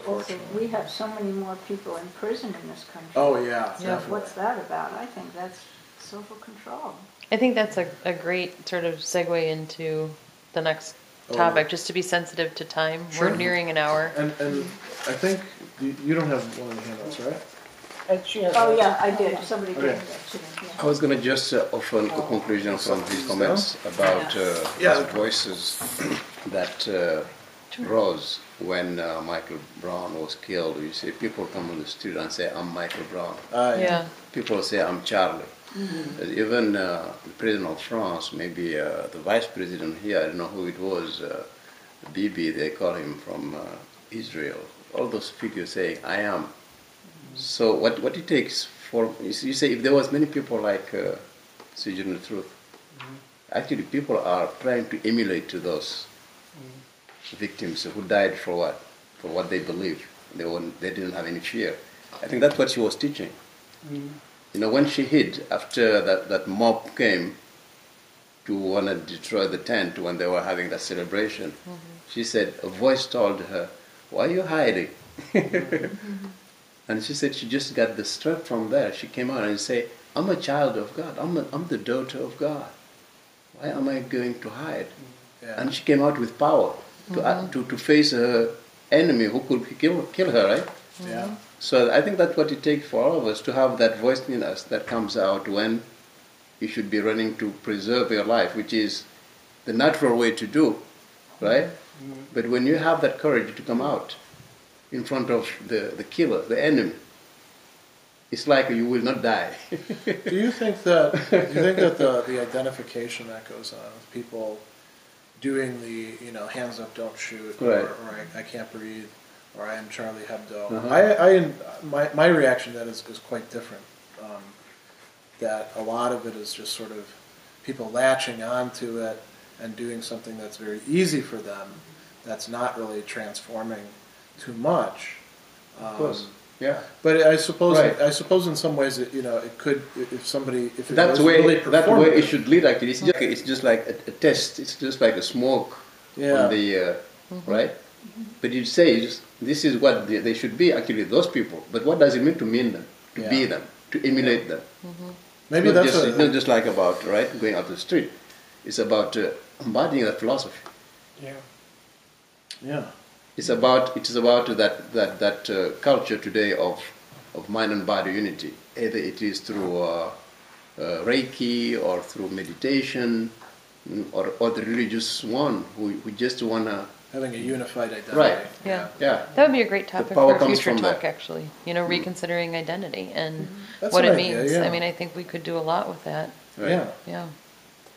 Also, we have so many more people in prison in this country. Oh, yeah. So what's that about? I think that's social control. I think that's a great sort of segue into the next topic, just to be sensitive to time. Sure. We're nearing an hour. And I think you don't have one of the handouts, right? I did. Somebody gave that to me. Yeah. I was going to just offer a conclusion from these comments about the voices that rose when Michael Brown was killed. You see, people come on the street and say, "I'm Michael Brown." People say, "I'm Charlie." Mm-hmm. Even the president of France, maybe the vice president here, I don't know who it was, Bibi, they call him from Israel. All those figures saying, "I am." So what it takes for, you say, if there was many people like Sojourner Truth, actually people are trying to emulate to those victims who died for what? For what they believe. They didn't have any fear. I think that's what she was teaching. When she hid after that mob came to want to destroy the tent when they were having that celebration, she said, a voice told her, "Why are you hiding?" And she said she just got the strength from there. She came out and said, "I'm a child of God. I'm the daughter of God. Why am I going to hide?" Yeah. And she came out with power to face her enemy who could kill her, right? Yeah. So I think that's what it takes for all of us, to have that voice in us that comes out when you should be running to preserve your life, which is the natural way to do, right? But when you have that courage to come out in front of the killer, the enemy, it's like you will not die. Do you think that the identification that goes on with people doing the hands up, don't shoot, right, or I can't breathe, or I am Charlie Hebdo, my reaction to that is quite different. That a lot of it is just sort of people latching onto it and doing something that's very easy for them, that's not really transforming too much. Of course. Yeah. But I suppose, Right. in some ways, it could, if somebody, if it That was way, really that way it performative. should lead. Actually, it's just like a test. It's just like a smoke Yeah. on the right. But it says this is what they should be. Actually, those people. But what does it mean to mean them? To be them? To emulate them? Maybe it's that's it's not just like about going out to the street. It's about embodying that philosophy. Yeah. yeah. It is about that culture today of mind and body unity. Either it is through Reiki or through meditation, or the religious one who just wanna Having a unified identity. Right. Yeah. yeah. That would be a great topic power for a comes future from talk, there. actually. Reconsidering identity and That's what an it idea, means. yeah. I mean, I think we could do a lot with that. Right. Yeah. Yeah.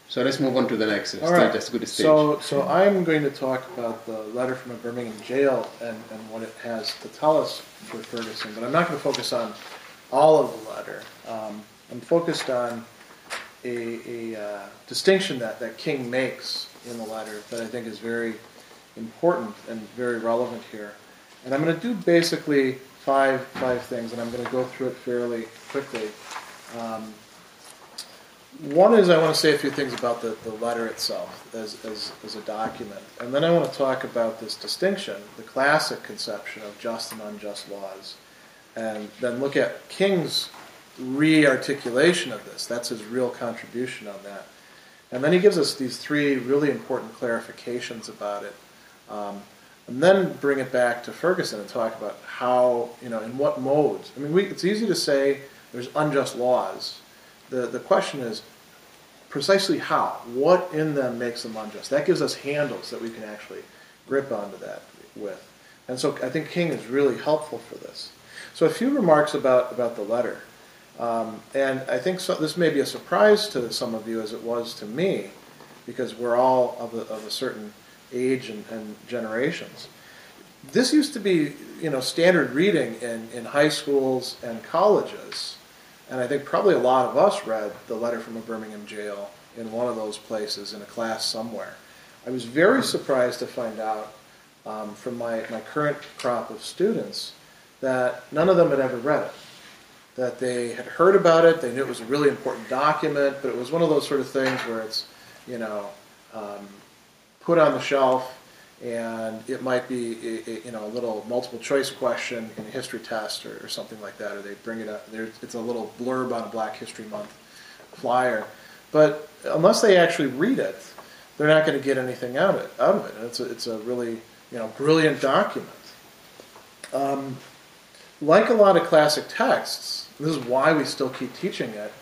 So let's move on to the next All right. That's a good stage. So I'm going to talk about the letter from a Birmingham jail and what it has to tell us for Ferguson, but I'm not going to focus on all of the letter. I'm focused on a distinction that King makes in the letter that I think is very important and very relevant here. And I'm going to do basically five things, and I'm going to go through it fairly quickly. One is I want to say a few things about the letter itself as a document. And then I want to talk about this distinction, the classic conception of just and unjust laws, and then look at King's re-articulation of this. That's his real contribution on that. And then he gives us these three really important clarifications about it. And then bring it back to Ferguson and talk about how, in what modes. I mean, it's easy to say there's unjust laws. The question is precisely how. What in them makes them unjust? That gives us handles that we can actually grip onto that with. And so I think King is really helpful for this. So a few remarks about the letter. And I think this may be a surprise to some of you as it was to me, because we're all of a certain age and generations. This used to be, standard reading in high schools and colleges. And I think probably a lot of us read the letter from a Birmingham jail in one of those places in a class somewhere. I was very surprised to find out from my current crop of students that none of them had ever read it. That they had heard about it, they knew it was a really important document, but it was one of those sort of things where it's, put on the shelf, and it might be a little multiple choice question in a history test or something like that, or they bring it up. It's a little blurb on a Black History Month flyer. But unless they actually read it, they're not going to get anything out of it. And it's a really brilliant document. Like a lot of classic texts, this is why we still keep teaching it.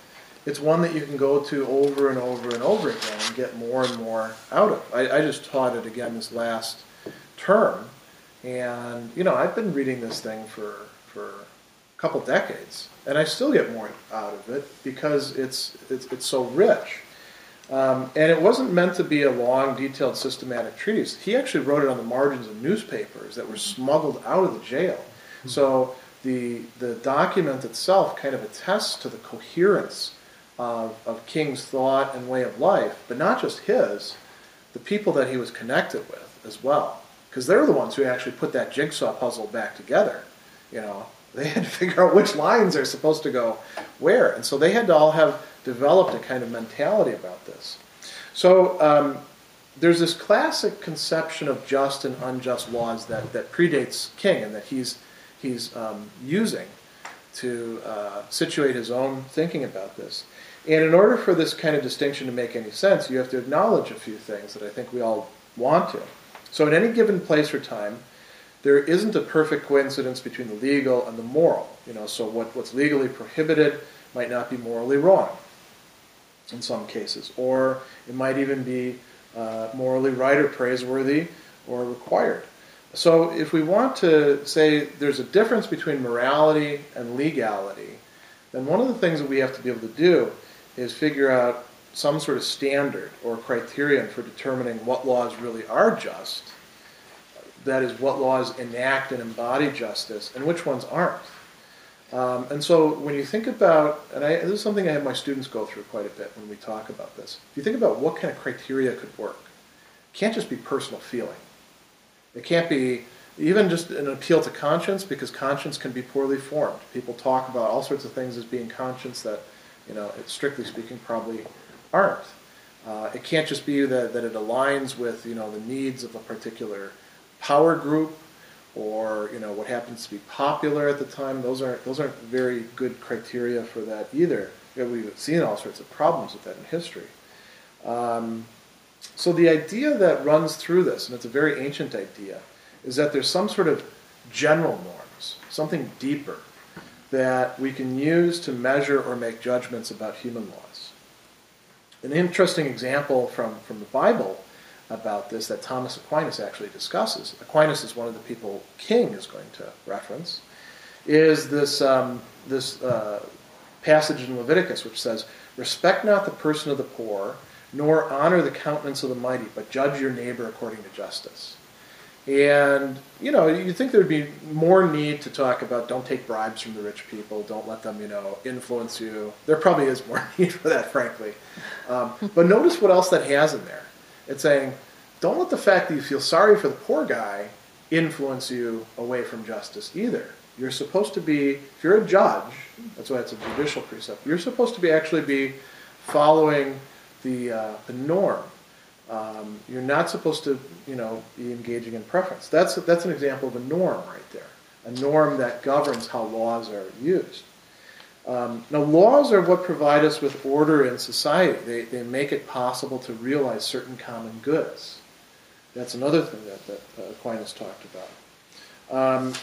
It's one that you can go to over and over and over again and get more and more out of. I just taught it again this last term, and I've been reading this thing for a couple decades, and I still get more out of it because it's so rich. And it wasn't meant to be a long, detailed, systematic treatise. He actually wrote it on the margins of newspapers that were smuggled out of the jail. So the document itself kind of attests to the coherence of King's thought and way of life, but not just his, the people that he was connected with as well. Because they're the ones who actually put that jigsaw puzzle back together. They had to figure out which lines are supposed to go where. And so they had to all have developed a kind of mentality about this. So there's this classic conception of just and unjust laws that predates King and that he's using to situate his own thinking about this. And in order for this kind of distinction to make any sense, you have to acknowledge a few things that I think we all want to. So in any given place or time, there isn't a perfect coincidence between the legal and the moral. So what's legally prohibited might not be morally wrong in some cases, or it might even be morally right or praiseworthy or required. So if we want to say there's a difference between morality and legality, then one of the things that we have to be able to do is figure out some sort of standard or criterion for determining what laws really are just. That is, what laws enact and embody justice and which ones aren't. And so when you think about, and this is something I have my students go through quite a bit when we talk about this. If you think about what kind of criteria could work, it can't just be personal feeling. It can't be, even just an appeal to conscience, because conscience can be poorly formed. People talk about all sorts of things as being conscience that, strictly speaking, probably aren't. It can't just be that it aligns with, the needs of a particular power group, or what happens to be popular at the time. Those aren't very good criteria for that either. We've seen all sorts of problems with that in history. So the idea that runs through this, and it's a very ancient idea, is that there's some sort of general norms, something deeper, that we can use to measure or make judgments about human laws. An interesting example from the Bible about this that Thomas Aquinas actually discusses, Aquinas is one of the people King is going to reference, is this passage in Leviticus which says, "Respect not the person of the poor, nor honor the countenance of the mighty, but judge your neighbor according to justice." And, you'd think there would be more need to talk about don't take bribes from the rich people, don't let them, influence you. There probably is more need for that, frankly. But notice what else that has in there. It's saying, don't let the fact that you feel sorry for the poor guy influence you away from justice either. You're supposed to be, if you're a judge, that's why it's a judicial precept, you're supposed to actually be following the norm. You're not supposed to, be engaging in preference. That's an example of a norm right there, a norm that governs how laws are used. Now, laws are what provide us with order in society. They make it possible to realize certain common goods. That's another thing that Aquinas talked about.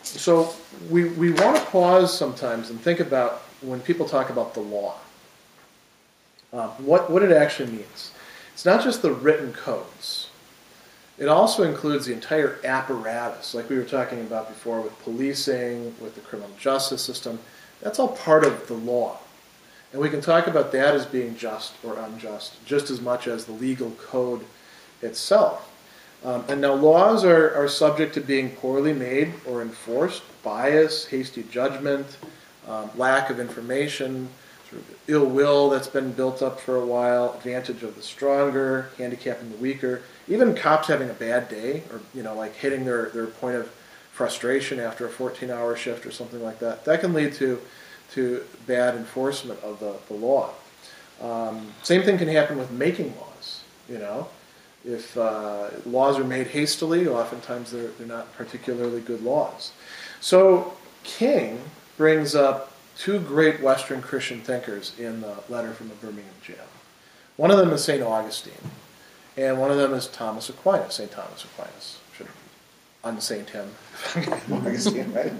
So we want to pause sometimes and think about when people talk about the law, what it actually means. It's not just the written codes. It also includes the entire apparatus, like we were talking about before with policing, with the criminal justice system. That's all part of the law. And we can talk about that as being just or unjust, just as much as the legal code itself. And now laws are subject to being poorly made or enforced, bias, hasty judgment, lack of information, sort of ill will that's been built up for a while, advantage of the stronger, handicapping the weaker, even cops having a bad day, or like hitting their point of frustration after a 14-hour shift or something like that. That can lead to bad enforcement of the law. Same thing can happen with making laws. If laws are made hastily, oftentimes they're not particularly good laws. So King brings up two great Western Christian thinkers in the letter from the Birmingham jail. One of them is St. Augustine, and one of them is Thomas Aquinas, St. Thomas Aquinas. Should unsaint him, Augustine, right?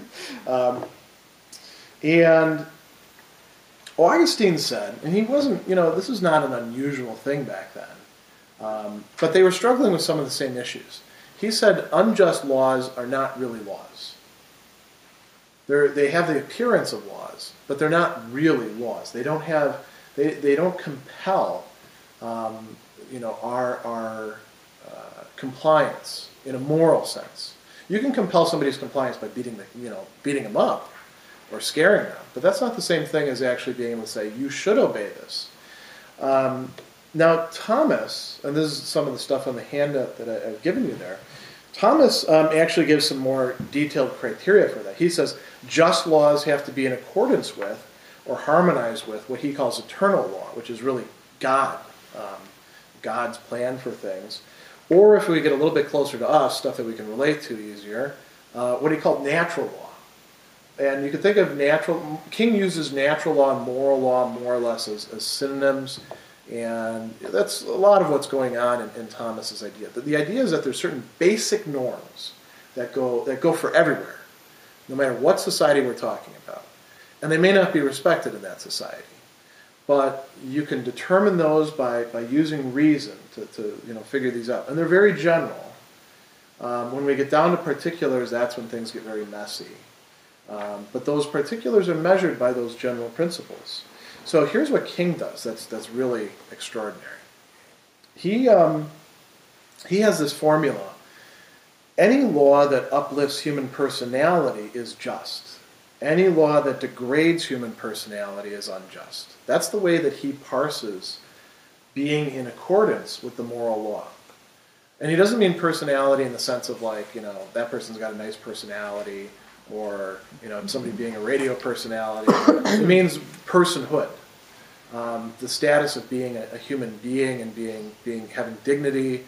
And Augustine said, and he wasn't, this is not an unusual thing back then, but they were struggling with some of the same issues. He said unjust laws are not really laws. They have the appearance of laws, but they're not really laws. They don't have, they don't compel, our compliance in a moral sense. You can compel somebody's compliance by beating them up or scaring them, but that's not the same thing as actually being able to say you should obey this. Now Thomas, and this is some of the stuff on the handout that I've given you there. Thomas actually gives some more detailed criteria for that. He says just laws have to be in accordance with or harmonized with what he calls eternal law, which is really God, God's plan for things. Or if we get a little bit closer to us, stuff that we can relate to easier, what he called natural law. And you can think of King uses natural law and moral law more or less as synonyms. And that's a lot of what's going on in Thomas's idea. The idea is that there's certain basic norms that go for everywhere, no matter what society we're talking about. And they may not be respected in that society. But you can determine those by using reason to figure these out. And they're very general. When we get down to particulars, that's when things get very messy. But those particulars are measured by those general principles. So here's what King does that's really extraordinary. He has this formula. Any law that uplifts human personality is just. Any law that degrades human personality is unjust. That's the way that he parses being in accordance with the moral law. And he doesn't mean personality in the sense of like, that person's got a nice personality, or, somebody being a radio personality. It means personhood. The status of being a human being and having dignity,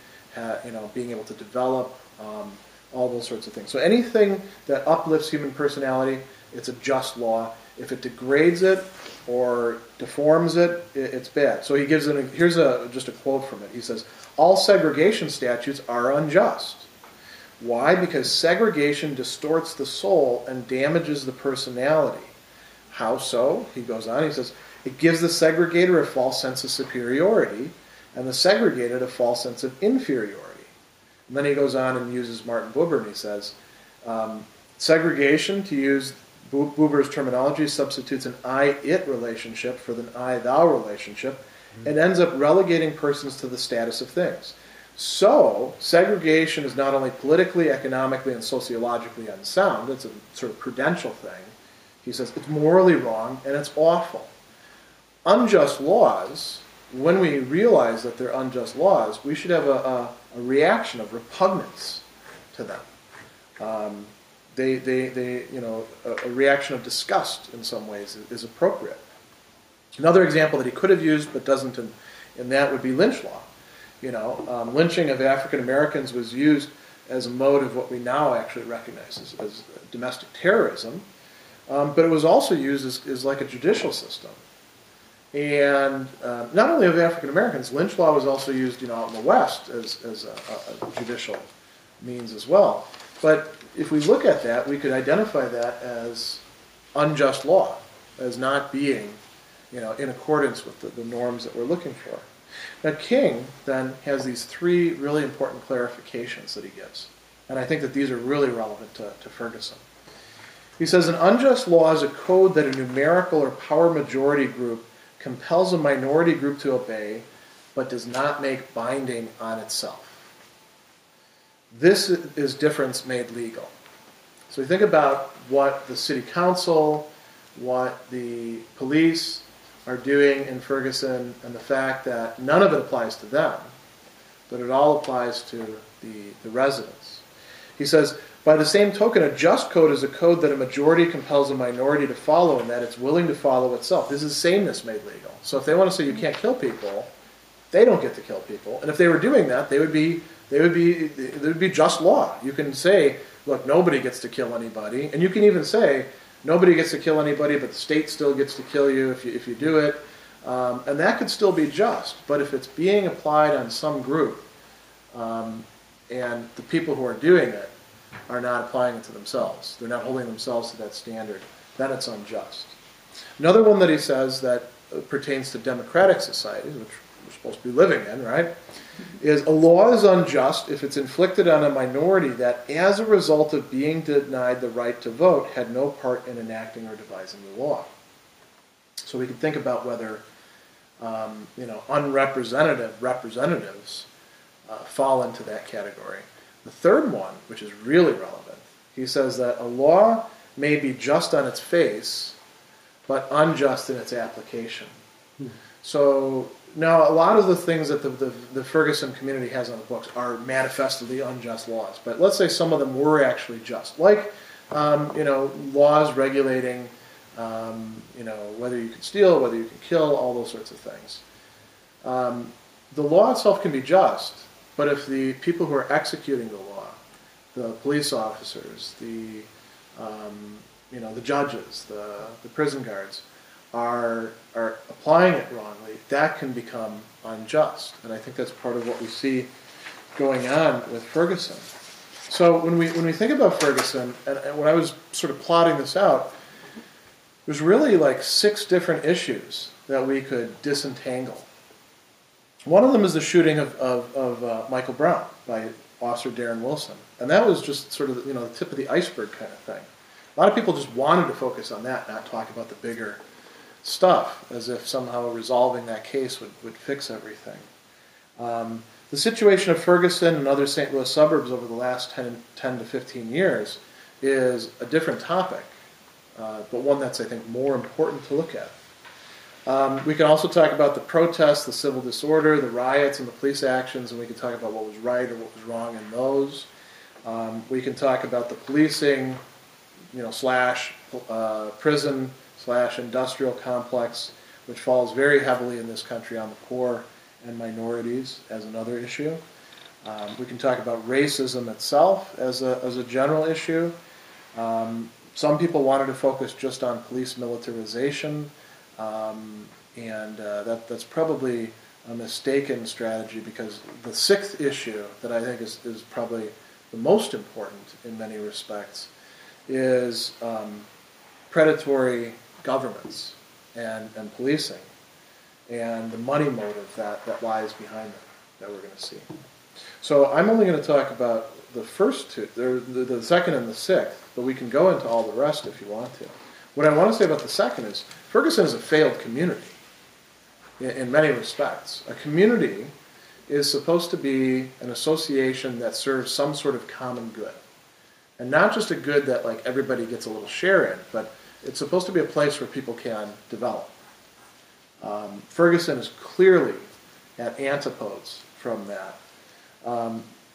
being able to develop, all those sorts of things. So anything that uplifts human personality, it's a just law. If it degrades it or deforms it, it's bad. So he gives here's just a quote from it. He says, "All segregation statutes are unjust." Why? Because segregation distorts the soul and damages the personality. How so? He goes on, he says, "It gives the segregator a false sense of superiority and the segregated a false sense of inferiority." And then he goes on and uses Martin Buber, and he says, segregation, to use Buber's terminology, substitutes an I-it relationship for the I-thou relationship and ends up relegating persons to the status of things. So, segregation is not only politically, economically, and sociologically unsound, it's a sort of prudential thing. He says it's morally wrong and it's awful. Unjust laws, when we realize that they're unjust laws, we should have a reaction of repugnance to them. A reaction of disgust in some ways is appropriate. Another example that he could have used but doesn't in that would be lynch law. Lynching of African Americans was used as a mode of what we now actually recognize as domestic terrorism, but it was also used as like a judicial system. And not only of African Americans, lynch law was also used, out in the West as a judicial means as well. But if we look at that, we could identify that as unjust law, as not being, in accordance with the norms that we're looking for. Now, King then has these three really important clarifications that he gives. And I think that these are really relevant to Ferguson. He says, an unjust law is a code that a numerical or power majority group compels a minority group to obey, but does not make binding on itself. This is difference made legal. So we think about what the city council, what the police are doing in Ferguson, and the fact that none of it applies to them, but it all applies to the residents. He says, by the same token, a just code is a code that a majority compels a minority to follow and that it's willing to follow itself. This is sameness made legal. So if they want to say you can't kill people, they don't get to kill people. And if they were doing that, it would be just law. You can say, look, nobody gets to kill anybody. And you can even say, nobody gets to kill anybody, but the state still gets to kill you if you do it. And that could still be just. But if it's being applied on some group, and the people who are doing it are not applying it to themselves, they're not holding themselves to that standard, then it's unjust. Another one that he says that pertains to democratic societies, which we're supposed to be living in, right, is a law is unjust if it's inflicted on a minority that, as a result of being denied the right to vote, had no part in enacting or devising the law. So we can think about whether, unrepresentative representatives fall into that category. The third one, which is really relevant, he says that a law may be just on its face, but unjust in its application. So now a lot of the things that the Ferguson community has on the books are manifestly unjust laws. But let's say some of them were actually just, like laws regulating whether you can steal, whether you can kill, all those sorts of things. The law itself can be just, but if the people who are executing the law, the police officers, the judges, the prison guards, are applying it wrongly, that can become unjust. And I think that's part of what we see going on with Ferguson. So when we think about Ferguson, and when I was sort of plotting this out, there's really like 6 different issues that we could disentangle. One of them is the shooting of Michael Brown by Officer Darren Wilson. And that was just sort of the tip of the iceberg kind of thing. A lot of people just wanted to focus on that, not talk about the bigger stuff, as if somehow resolving that case would fix everything. The situation of Ferguson and other St. Louis suburbs over the last 10 to 15 years is a different topic, but one that's, I think, more important to look at. We can also talk about the protests, the civil disorder, the riots, and the police actions, and we can talk about what was right or what was wrong in those. We can talk about the policing, slash prison slash industrial complex, which falls very heavily in this country on the poor and minorities as another issue. We can talk about racism itself as a general issue. Some people wanted to focus just on police militarization, and that's probably a mistaken strategy, because the sixth issue that I think is probably the most important in many respects is predatory governments and policing, and the money motive that lies behind them that we're going to see. So I'm only going to talk about the first two, the second and the sixth, but we can go into all the rest if you want to. What I want to say about the second is Ferguson is a failed community in many respects. A community is supposed to be an association that serves some sort of common good. And not just a good that like everybody gets a little share in, but it's supposed to be a place where people can develop. Ferguson is clearly at antipodes from that.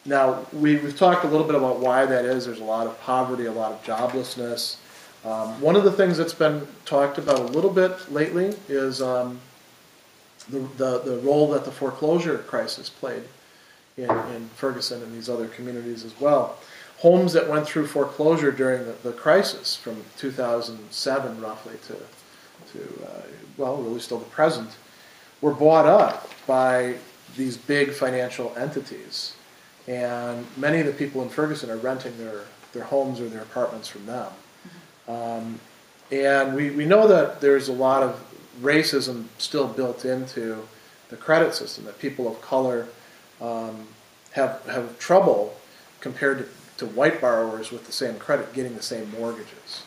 Now, we've talked a little bit about why that is. There's a lot of poverty, a lot of joblessness. One of the things that's been talked about a little bit lately is the role that the foreclosure crisis played in Ferguson and these other communities as well. Homes that went through foreclosure during the crisis from 2007 roughly to really still the present, were bought up by these big financial entities. And many of the people in Ferguson are renting their homes or their apartments from them. And we know that there's a lot of racism still built into the credit system, that people of color have trouble compared to white borrowers with the same credit getting the same mortgages.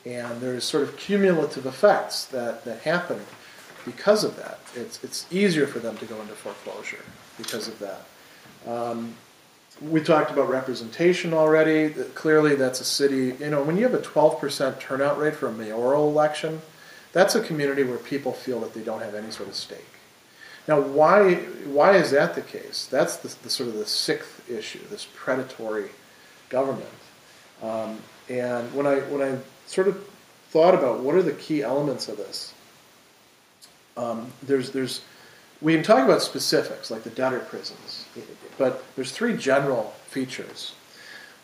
And there's sort of cumulative effects that happen because of that. It's easier for them to go into foreclosure because of that. We talked about representation already. Clearly that's a city, when you have a 12% turnout rate for a mayoral election, that's a community where people feel that they don't have any sort of stake. Now, why is that the case? That's the sort of the sixth issue, this predatory government. And when I sort of thought about what are the key elements of this, we can talk about specifics like the debtor prisons, but there's three general features.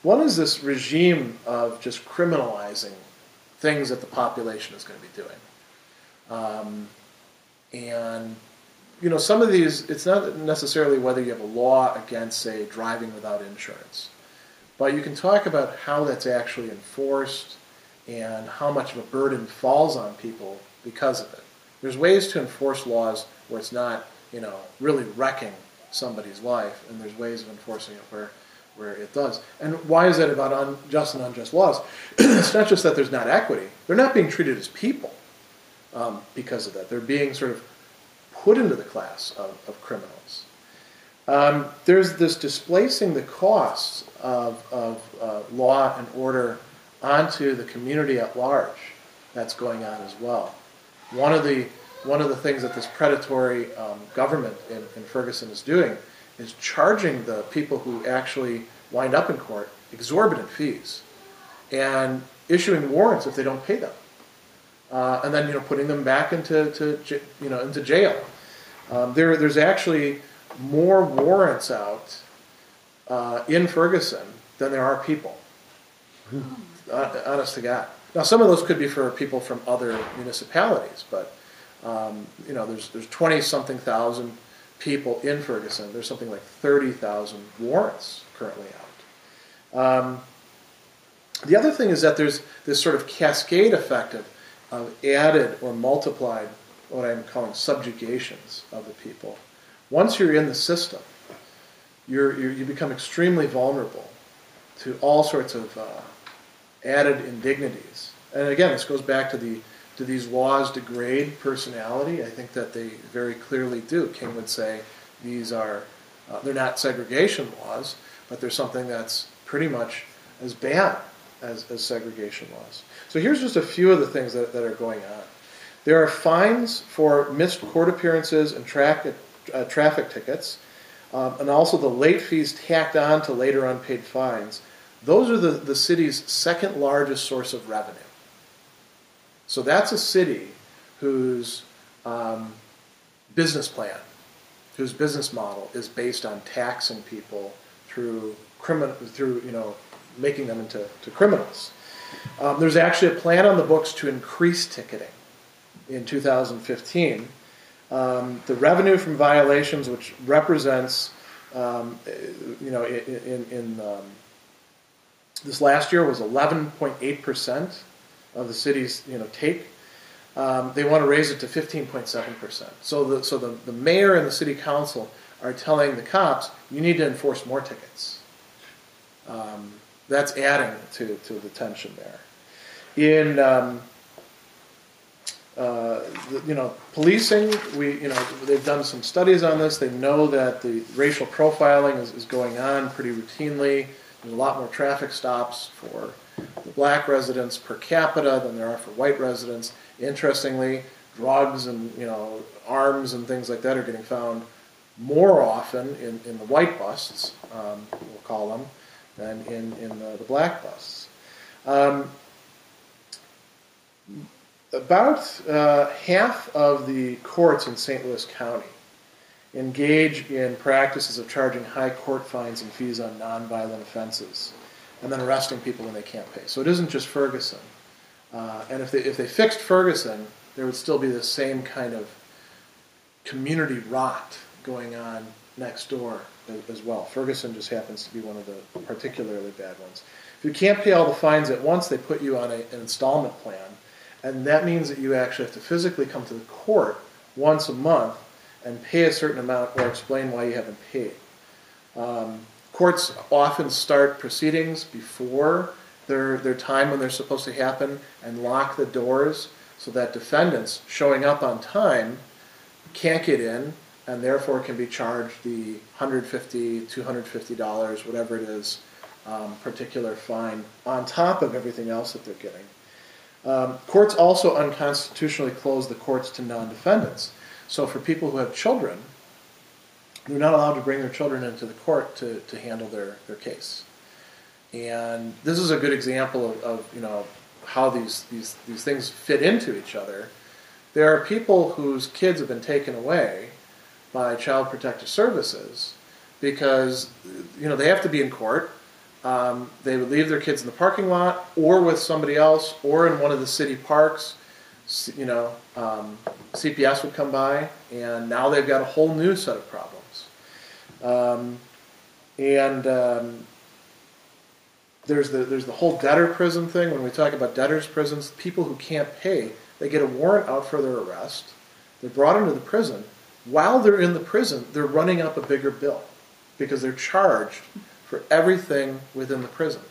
One is this regime of just criminalizing things that the population is going to be doing. And some of these, it's not necessarily whether you have a law against, say, driving without insurance, but you can talk about how that's actually enforced and how much of a burden falls on people because of it. There's ways to enforce laws where it's not, really wrecking somebody's life, and there's ways of enforcing it where it does. And why is that about unjust and unjust laws? It's not just that there's not equity. They're not being treated as people because of that. They're being sort of put into the class of criminals. There's this displacing the costs of law and order onto the community at large that's going on as well. One of the things that this predatory government in Ferguson is doing is charging the people who actually wind up in court exorbitant fees and issuing warrants if they don't pay them, and then putting them back into jail. There's actually more warrants out in Ferguson than there are people. Honest to God. Now, some of those could be for people from other municipalities, but there's 20-something thousand people in Ferguson. There's something like 30,000 warrants currently out. The other thing is that there's this sort of cascade effect of added or multiplied, what I'm calling subjugations of the people. Once you're in the system, you become extremely vulnerable to all sorts of added indignities. And again, this goes back to do these laws degrade personality? I think that they very clearly do. King would say these are, they're not segregation laws, but they're something that's pretty much as bad as segregation laws. So here's just a few of the things that are going on. There are fines for missed court appearances and traffic tickets, and also the late fees tacked on to later unpaid fines. Those are the city's second largest source of revenue. So that's a city whose business plan, whose business model is based on taxing people through making them into criminals. There's actually a plan on the books to increase ticketing in 2015. The revenue from violations, which represents, this last year was 11.8% of the city's take. They want to raise it to 15.7%. So the mayor and the city council are telling the cops, you need to enforce more tickets. That's adding to the tension there. In policing, they've done some studies on this. They know that the racial profiling is going on pretty routinely. There's a lot more traffic stops for the black residents per capita than there are for white residents. Interestingly, drugs and arms and things like that are getting found more often in the white busts, we'll call them, than in the black busts. About half of the courts in St. Louis County engage in practices of charging high court fines and fees on nonviolent offenses and then arresting people when they can't pay. So it isn't just Ferguson. And if they fixed Ferguson, there would still be the same kind of community rot going on next door as well. Ferguson just happens to be one of the particularly bad ones. If you can't pay all the fines at once, they put you on an installment plan. And that means that you actually have to physically come to the court once a month and pay a certain amount or explain why you haven't paid. Courts often start proceedings before their time when they're supposed to happen and lock the doors so that defendants showing up on time can't get in and therefore can be charged the $150, $250, whatever it is, particular fine on top of everything else that they're getting. Courts also unconstitutionally close the courts to non-defendants. So for people who have children, they're not allowed to bring their children into the court to handle their case. And this is a good example of how these things fit into each other. There are people whose kids have been taken away by Child Protective Services because they have to be in court. They would leave their kids in the parking lot or with somebody else or in one of the city parks. CPS would come by, and now they've got a whole new set of problems. There's the whole debtor prison thing. When we talk about debtors' prisons, people who can't pay, they get a warrant out for their arrest. They're brought into the prison. While they're in the prison, they're running up a bigger bill because they're charged for everything within the prison.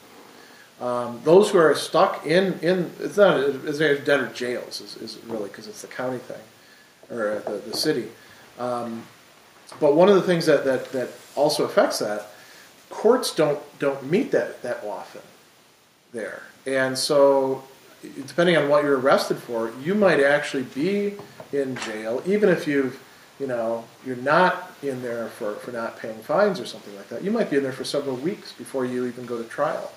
Those who are stuck in it's not it's debtor jails is really because it's the county thing or the city. But one of the things that also affects that, courts don't meet that often there, and so depending on what you're arrested for, you might actually be in jail even if you're not in there for not paying fines or something like that. You might be in there for several weeks before you even go to trial.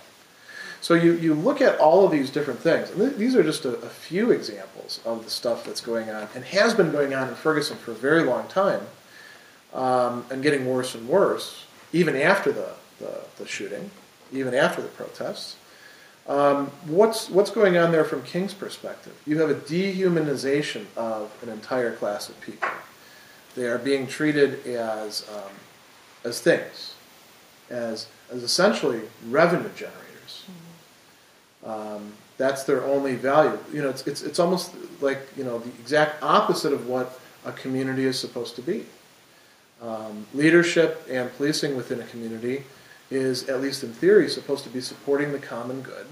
So you look at all of these different things, and these are just a few examples of the stuff that's going on and has been going on in Ferguson for a very long time, and getting worse and worse, even after the shooting, even after the protests. What's going on there from King's perspective? You have a dehumanization of an entire class of people. They are being treated as things, as essentially revenue generators. That's their only value. It's almost like the exact opposite of what a community is supposed to be. Leadership and policing within a community is, at least in theory, supposed to be supporting the common good.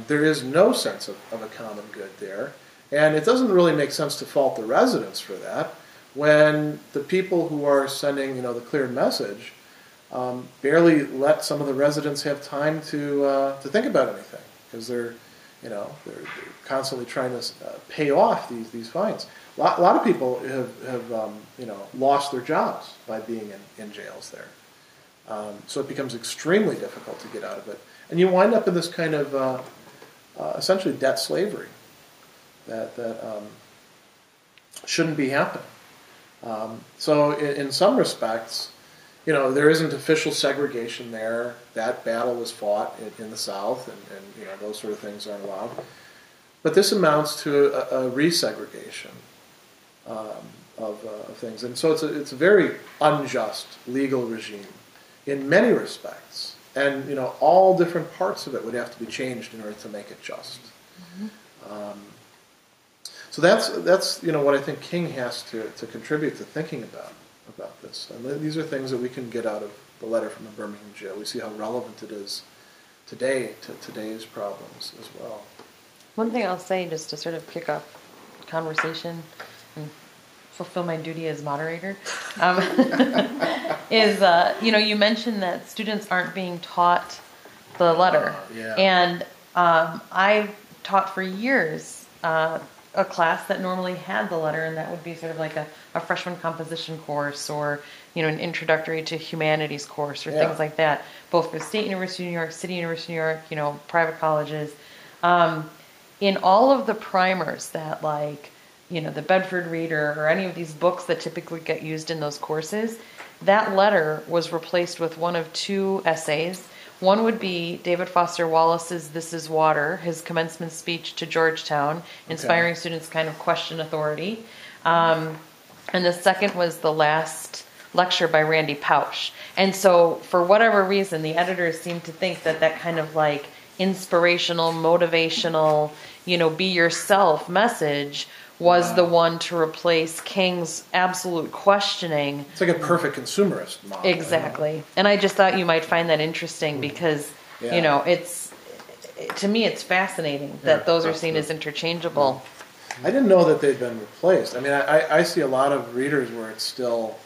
There is no sense of a common good there, and it doesn't really make sense to fault the residents for that when the people who are sending the clear message barely let some of the residents have time to think about anything because they're they're constantly trying to pay off these fines. A lot of people have lost their jobs by being in jails there. So it becomes extremely difficult to get out of it. And you wind up in this kind of essentially debt slavery that shouldn't be happening. So in some respects, there isn't official segregation there. That battle was fought in the South, and those sort of things aren't allowed. But this amounts to a resegregation of things. And so it's a very unjust legal regime in many respects. And, all different parts of it would have to be changed in order to make it just. Mm-hmm. So that's what I think King has to contribute to thinking about this. And these are things that we can get out of the letter from the Birmingham jail. We see how relevant it is today to today's problems as well. One thing I'll say, just to sort of kick off conversation and fulfill my duty as moderator, is, you mentioned that students aren't being taught the letter. Yeah. And I taught for years a class that normally had the letter, and that would be sort of like a freshman composition course, or an introductory to humanities course, or things like that, both for State University of New York, City University of New York, private colleges. In all of the primers that, the Bedford Reader or any of these books that typically get used in those courses, that letter was replaced with one of two essays. One would be David Foster Wallace's This Is Water, his commencement speech to Georgetown, inspiring students to kind of question authority. And the second was the last lecture by Randy Pausch. And so, for whatever reason, the editors seemed to think that kind of inspirational, motivational, be yourself message was the one to replace King's absolute questioning. It's like a perfect consumerist model. Exactly. And I just thought you might find that interesting because, it's, to me, it's fascinating that those are seen as interchangeable. I didn't know that they'd been replaced. I mean, I see a lot of readers where it's still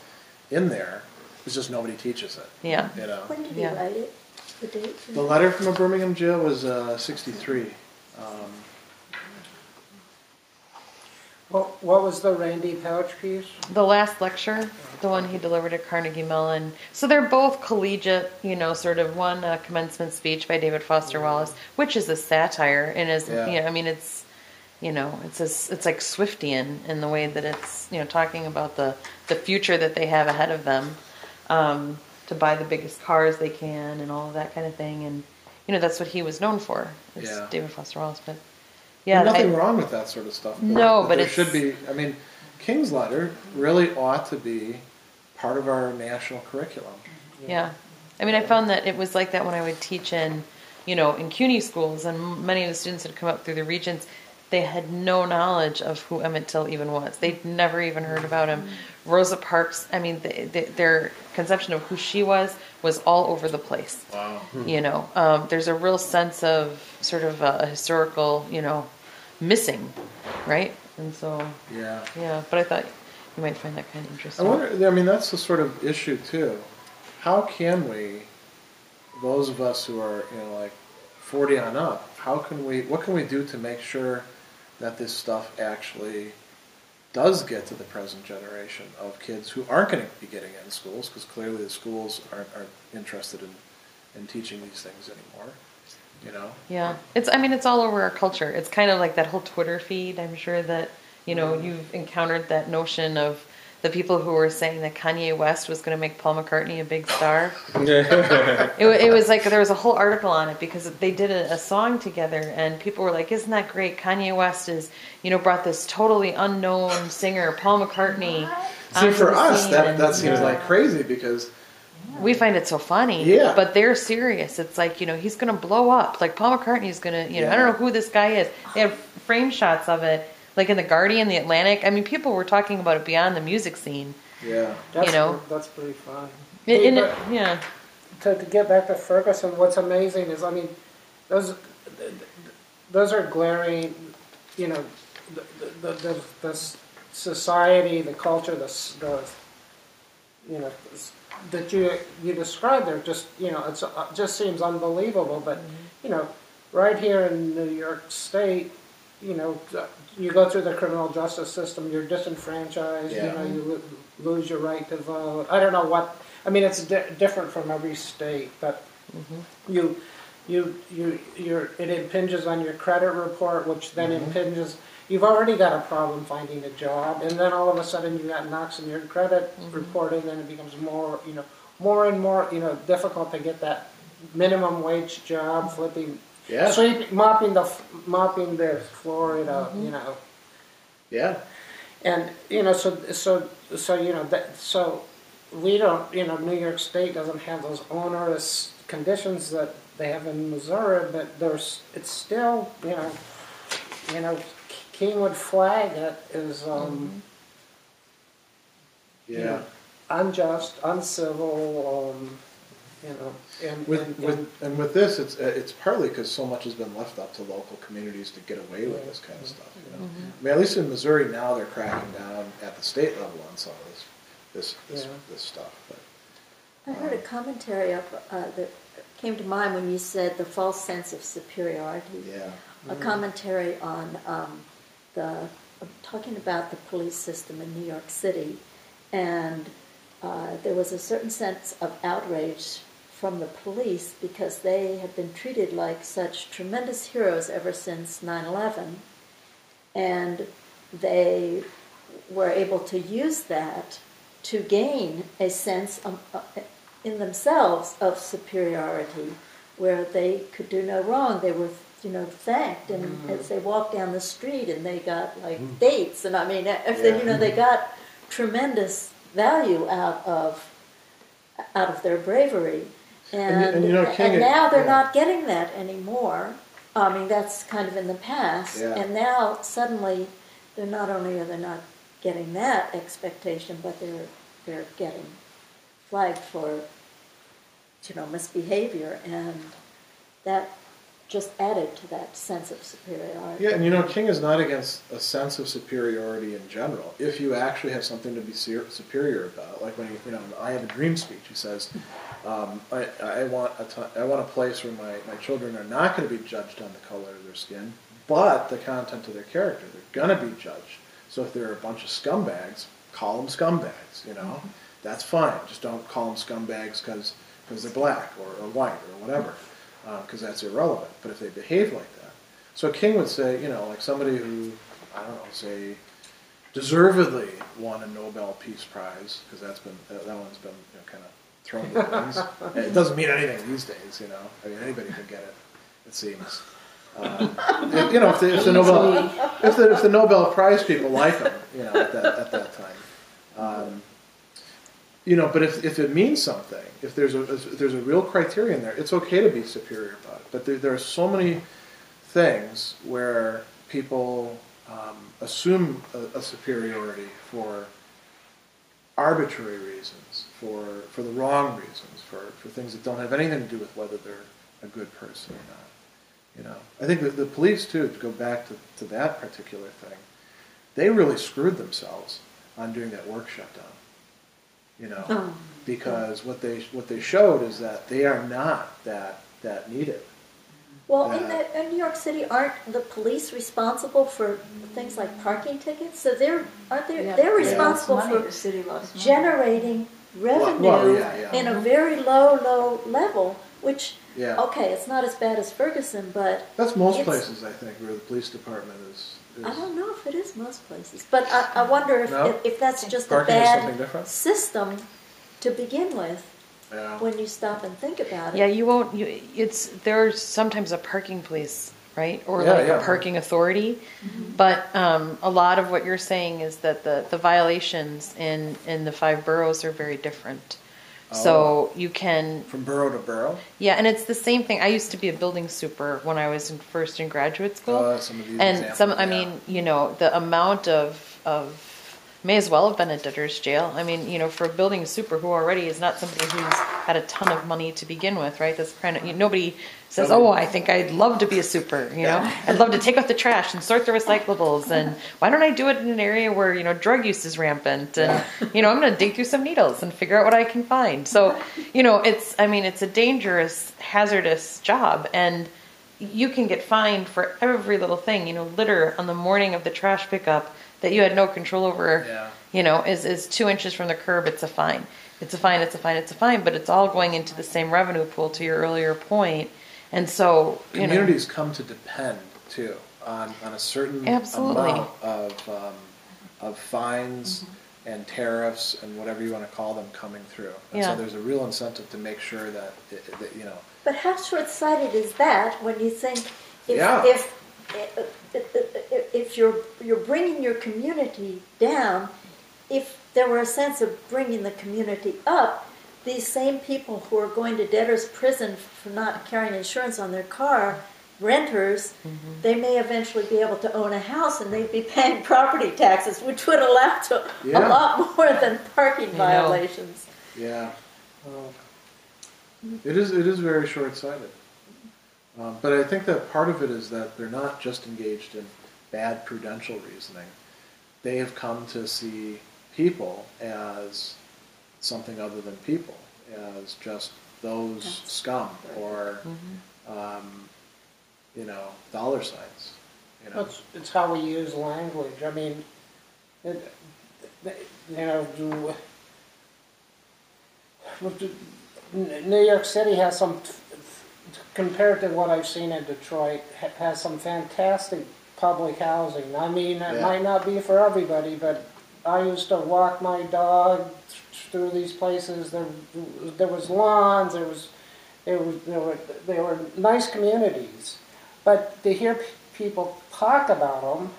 in there. It's just nobody teaches it. Yeah. When did he write it? The date? The letter from a Birmingham jail was 63. What was the Randy Pouch piece? The last lecture, the one he delivered at Carnegie Mellon. So they're both collegiate, sort of one commencement speech by David Foster Wallace, which is a satire, and is, it's, it's like Swiftian in the way that it's, talking about the future that they have ahead of them, to buy the biggest cars they can and all of that kind of thing, and that's what he was known for, is David Foster Wallace, but. Yeah, there's nothing wrong with that sort of stuff. But there should be. I mean, King's letter really ought to be part of our national curriculum. Yeah. I mean, I found that it was like that when I would teach in CUNY schools, and many of the students that had come up through the Regents, they had no knowledge of who Emmett Till even was. They'd never even heard about him. Rosa Parks, I mean, their conception of who she was all over the place. Wow. There's a real sense of sort of a historical, missing, right? And so, but I thought you might find that kind of interesting. I wonder, I mean, that's the sort of issue too. How can we, those of us who are, 40 on up, what can we do to make sure that this stuff actually does get to the present generation of kids who aren't going to be getting it in schools, because clearly the schools aren't interested in teaching these things anymore. Yeah, it's all over our culture. It's kind of like that whole Twitter feed. I'm sure that you've encountered that notion of the people who were saying that Kanye West was going to make Paul McCartney a big star. It was like there was a whole article on it because they did a song together, and people were like, "Isn't that great? Kanye West is brought this totally unknown singer, Paul McCartney." See, for us, that seems like crazy because we find it so funny. Yeah. But they're serious. It's like, he's going to blow up. Like Paul McCartney's going to, I don't know who this guy is. They have frame shots of it, like in the Guardian, the Atlantic. I mean, people were talking about it beyond the music scene. Yeah. That's pretty fun. To get back to Ferguson, what's amazing is, I mean, those are glaring, the society, the culture, that you described there, just it just seems unbelievable. But right here in New York State, you know, you go through the criminal justice system, you're disenfranchised, you know, you lose your right to vote. I don't know what, I mean, it's different from every state, but it impinges on your credit report, which then impinges, you've already got a problem finding a job, and then all of a sudden you got knocks in your credit reporting, and it becomes more and more, difficult to get that minimum wage job, flipping, sweeping, mopping the Florida, Yeah. and so we don't, New York State doesn't have those onerous conditions that they have in Missouri, but it's still, King would flag it as unjust, uncivil, and with this, it's partly because so much has been left up to local communities to get away with this kind of stuff. I mean, at least in Missouri now they're cracking down at the state level on some of this stuff. But, I heard a commentary that came to mind when you said the false sense of superiority. Yeah. A commentary on talking about the police system in New York City, and there was a certain sense of outrage from the police because they had been treated like such tremendous heroes ever since 9/11, and they were able to use that to gain a sense in themselves of superiority, where they could do no wrong. They were, thanked, and as they walked down the street, and they got dates, and I mean, they got tremendous value out of their bravery, and now they're not getting that anymore. I mean, that's kind of in the past, and now suddenly they're not only are they not getting that expectation, but they're getting flagged for misbehavior, and that just added to that sense of superiority. Yeah, and King is not against a sense of superiority in general. If you actually have something to be superior about, like when I Have a Dream speech, he says, I want a place where my children are not going to be judged on the color of their skin, but the content of their character. They're going to be judged. So if they're a bunch of scumbags, call them scumbags. That's fine. Just don't call them scumbags because they're black or white or whatever. Because that's irrelevant. But if they behave like that, so King would say, like somebody who, I don't know, say, deservedly won a Nobel Peace Prize, because that one's been kind of thrown to the winds. It doesn't mean anything these days, I mean, anybody could get it. It seems. If the Nobel Prize people like them, at that time. But if it means something, if there's a real criterion there, it's okay to be superior about it. But there are so many things where people assume a superiority for arbitrary reasons, for the wrong reasons, for things that don't have anything to do with whether they're a good person or not. I think that the police too, to go back to that particular thing, they really screwed themselves on doing that work shutdown. Because what they showed is that they are not that needed. Well, in New York City, aren't the police responsible for things like parking tickets? So they're responsible for generating revenue in a very low level, which it's not as bad as Ferguson, but that's most places, I think, where the police department is. I don't know if it is most places, but I wonder if that's just a bad system to begin with. Yeah. When you stop and think about it. Yeah, you won't. There's sometimes a parking police, right, or a parking authority, but a lot of what you're saying is that the violations in the 5 boroughs are very different. So you can from borough to borough. Yeah, and it's the same thing. I used to be a building super when I was first in graduate school, some of these and examples, I mean, the amount of may as well have been a debtor's jail. I mean, for a building super who already is not somebody who's had a ton of money to begin with, right? That's kind of nobody says, "Oh, I think I'd love to be a super." I'd love to take out the trash and sort the recyclables, and why don't I do it in an area where drug use is rampant, and I'm going to dig through some needles and figure out what I can find. So, it's a dangerous, hazardous job, and you can get fined for every little thing. Litter on the morning of the trash pickup that you had no control over, is 2 inches from the curb. It's a fine. It's a fine. It's a fine. It's a fine. But it's all going into the same revenue pool, to your earlier point. And so, communities come to depend too on a certain amount of fines and tariffs and whatever you want to call them coming through. And so there's a real incentive to make sure that But how short-sighted is that when you think if you're bringing your community down, if there were a sense of bringing the community up, these same people who are going to debtor's prison for not carrying insurance on their car, renters, they may eventually be able to own a house and they'd be paying property taxes, which would allow to a lot more than parking violations. Yeah. It is very short-sighted. But I think that part of it is that they're not just engaged in bad prudential reasoning. They have come to see people as something other than people, as just those scum or, dollar signs. It's how we use language. I mean, New York City has some, compared to what I've seen in Detroit, has some fantastic public housing. I mean, it might not be for everybody, but I used to walk my dog through these places. There was lawns. There were nice communities, but to hear people talk about them,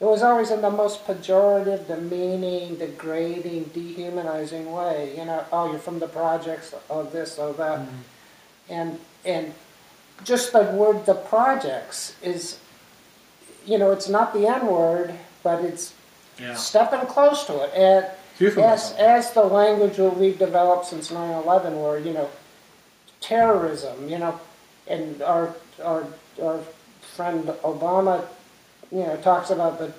it was always in the most pejorative, demeaning, degrading, dehumanizing way. Oh, you're from the projects, oh this, oh that, and just the word "the projects" is, it's not the N word, but it's stepping close to it. And as the language that we've developed since 9/11, where terrorism, and our friend Obama, talks about the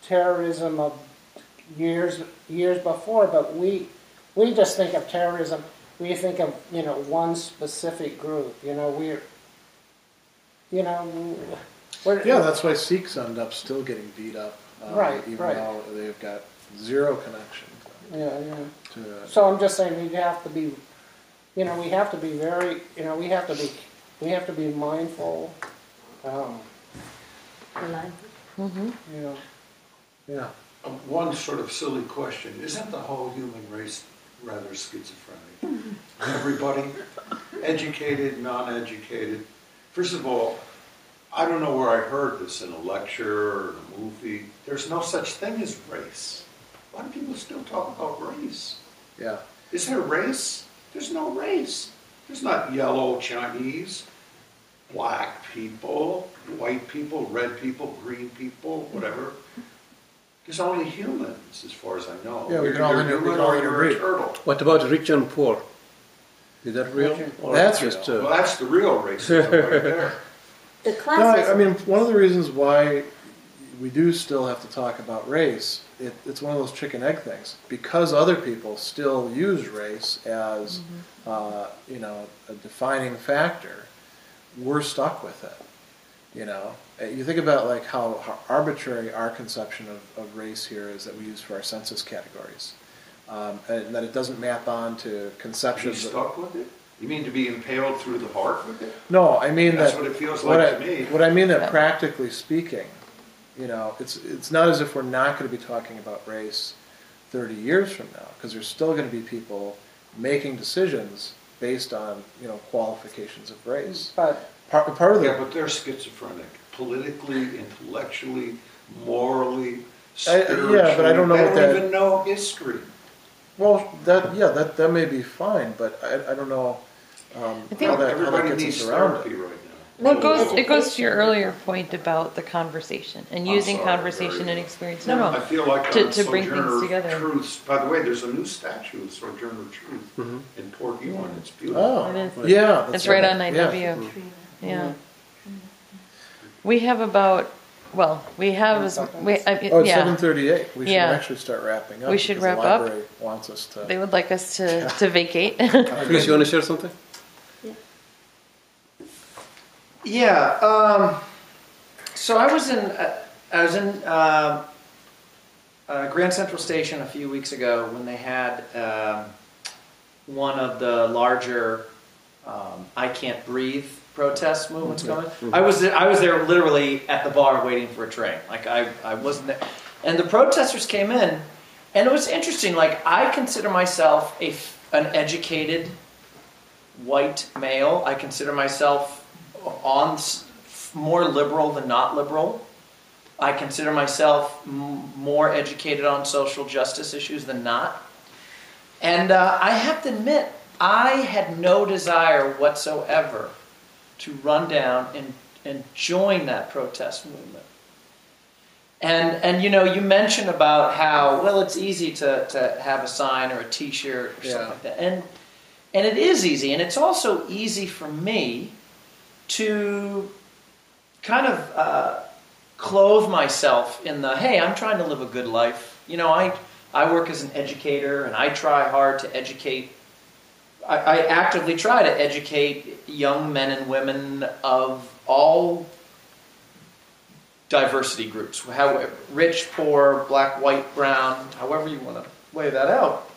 terrorism of years before, but we just think of terrorism. We think of one specific group. That's why Sikhs end up still getting beat up, even though they've got zero connection. So I'm just saying we have to be, we have to be very, we have to be mindful. One sort of silly question: isn't the whole human race rather schizophrenic? Everybody, educated, non-educated. First of all, I don't know where I heard this, in a lecture or in a movie. There's no such thing as race. Why do people still talk about race? Yeah. Is there race? There's no race. There's not yellow Chinese, black people, white people, red people, green people, whatever. There's only humans, as far as I know. Yeah, we can all agree. What about rich and poor? Is that real? That's just real. Well, that's the real racism right there. The classism. One of the reasons why we do still have to talk about race, it's one of those chicken egg things. Because other people still use race as a defining factor, we're stuck with it. You think about how arbitrary our conception of race here is that we use for our census categories, and that it doesn't map on to conceptions. Are you stuck with it? You mean to be impaled through the heart with it? No, I mean that's what it feels like to me. What I mean that practically speaking, it's not as if we're not going to be talking about race 30 years from now, because there's still going to be people making decisions based on qualifications of race. But part of but they're schizophrenic, politically, intellectually, morally, spiritually. But I don't know they don't even know history. Well, that may be fine, but I don't know I think how that everybody gets needs us around therapy it. right now. Well, it goes to your earlier point about the conversation and using conversation and experience. I feel like to bring things Sojourner together. Truths. By the way, there's a new statue of Sojourner Truth in Port Huron. It's beautiful. Oh, It is. yeah. It's right on 9W. Yeah. We have about, it's 7:38. We should actually start wrapping up. We should wrap the up. library wants us to. They would like us to vacate. Chris, you want to share something? Yeah. So I was in Grand Central Station a few weeks ago when they had one of the larger "I Can't Breathe" protest movements going. I was there literally at the bar waiting for a train. Like I wasn't there, and the protesters came in, and it was interesting. Like I consider myself an educated white male. I consider myself more liberal than not liberal. I consider myself more educated on social justice issues than not. And I have to admit, I had no desire whatsoever to run down and join that protest movement. And you mentioned about how, well, it's easy to have a sign or a T-shirt or something like that. And it is easy. And it's also easy for me to kind of clothe myself in the, hey, I'm trying to live a good life. I work as an educator, and I try hard to educate. I actively try to educate young men and women of all diversity groups, however, rich, poor, black, white, brown, however you want to lay that out.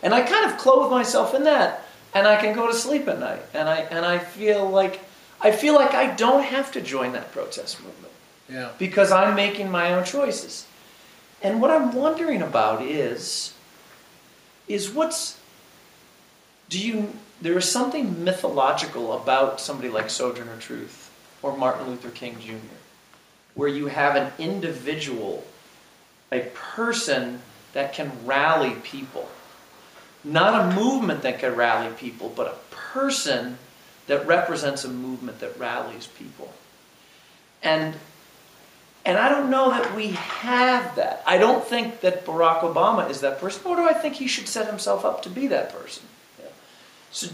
And I kind of clothe myself in that, and I can go to sleep at night, and I feel like I don't have to join that protest movement. Yeah. Because I'm making my own choices. And what I'm wondering about is there is something mythological about somebody like Sojourner Truth or Martin Luther King Jr., where you have an individual, a person that can rally people. Not a movement that can rally people, but a person that represents a movement that rallies people. And I don't know that we have that. I don't think that Barack Obama is that person, nor do I think he should set himself up to be that person. Yeah. So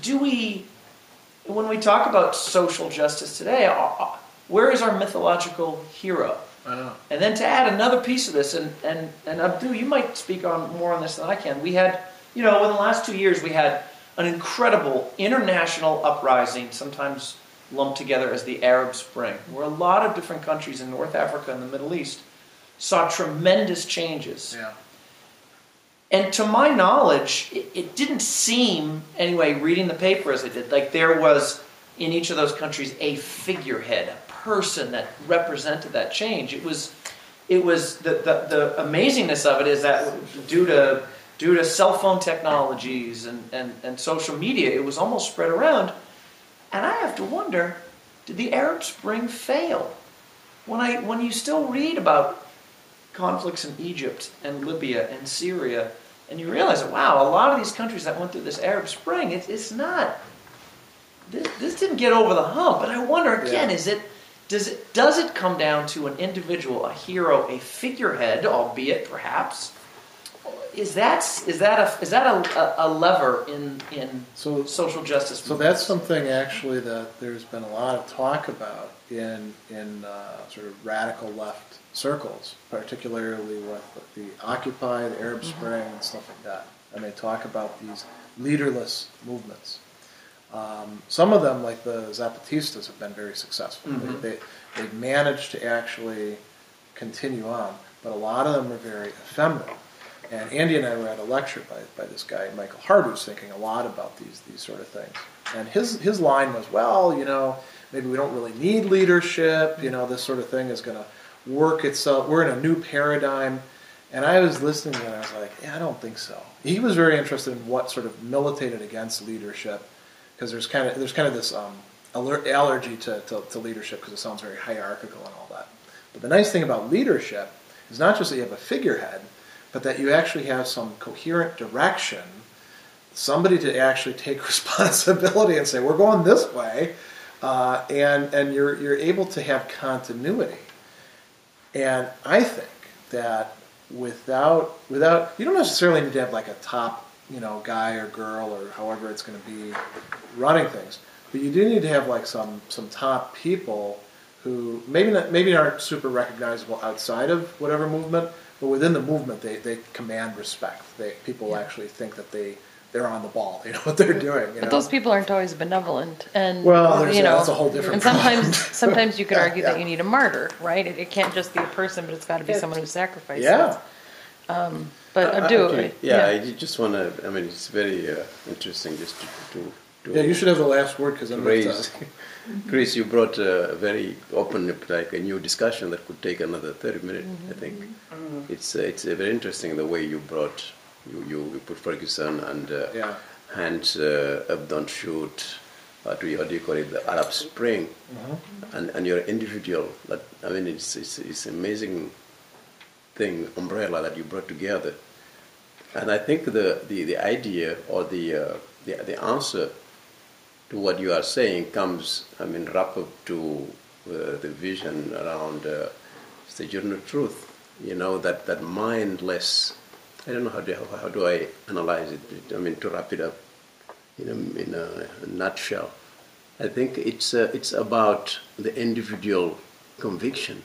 when we talk about social justice today, where is our mythological hero? I know. And then to add another piece of this, and Abdou, you might speak more on this than I can. We had, in the last 2 years, we had an incredible international uprising, sometimes lumped together as the Arab Spring, where a lot of different countries in North Africa and the Middle East saw tremendous changes. Yeah. And to my knowledge, it didn't seem, anyway, reading the paper as I did, like there was in each of those countries a figurehead, a person that represented that change. It was the amazingness of it is that due to cell phone technologies and social media, it was almost spread around. And I have to wonder, did the Arab Spring fail? When you still read about conflicts in Egypt and Libya and Syria, and you realize that, wow, a lot of these countries that went through this Arab Spring, it's not, this didn't get over the hump. But I wonder again, does it come down to an individual, a hero, a figurehead, albeit perhaps? Is that a lever in social justice? So that's something actually that there's been a lot of talk about in sort of radical left circles, particularly with the Occupy, the Arab Spring, and stuff like that. And they talk about these leaderless movements. Some of them, like the Zapatistas, have been very successful. They've managed to actually continue on, but a lot of them are very ephemeral. And Andi and I were at a lecture by this guy, Michael Hart, who's thinking a lot about these sort of things. And his line was, well, maybe we don't really need leadership. This sort of thing is going to work itself. We're in a new paradigm. And I was listening to him, and I was like, yeah, I don't think so. He was very interested in what sort of militated against leadership, because there's kind of this allergy to leadership because it sounds very hierarchical and all that. But the nice thing about leadership is not just that you have a figurehead, but that you actually have some coherent direction, somebody to actually take responsibility and say, we're going this way, and you're able to have continuity. And I think that without you don't necessarily need to have like a top guy or girl or however it's going to be running things, but you do need to have like some top people who maybe aren't super recognizable outside of whatever movement, but within the movement they command respect. People actually think that they they're on the ball. They know what they're doing. But those people aren't always benevolent, and That's a whole different. And sometimes you could argue that you need a martyr, right? It can't just be a person, but it's got to be someone who sacrifices. Yeah. But Abdou, I just want to. I mean, it's very interesting just to you should have the last word because I'm raise. Chris, you brought a very open, like a new discussion that could take another 30 minutes. I think it's very interesting the way you brought you put Ferguson and hands up, don't shoot. What do you call it? The Arab Spring, and your individual. I mean, it's amazing thing, umbrella that you brought together. And I think the idea or the answer to what you are saying comes, wrap up to the vision around Sojourner truth. That mindless. I don't know how do I analyze it. I mean, to wrap it up in a nutshell, I think it's about the individual conviction.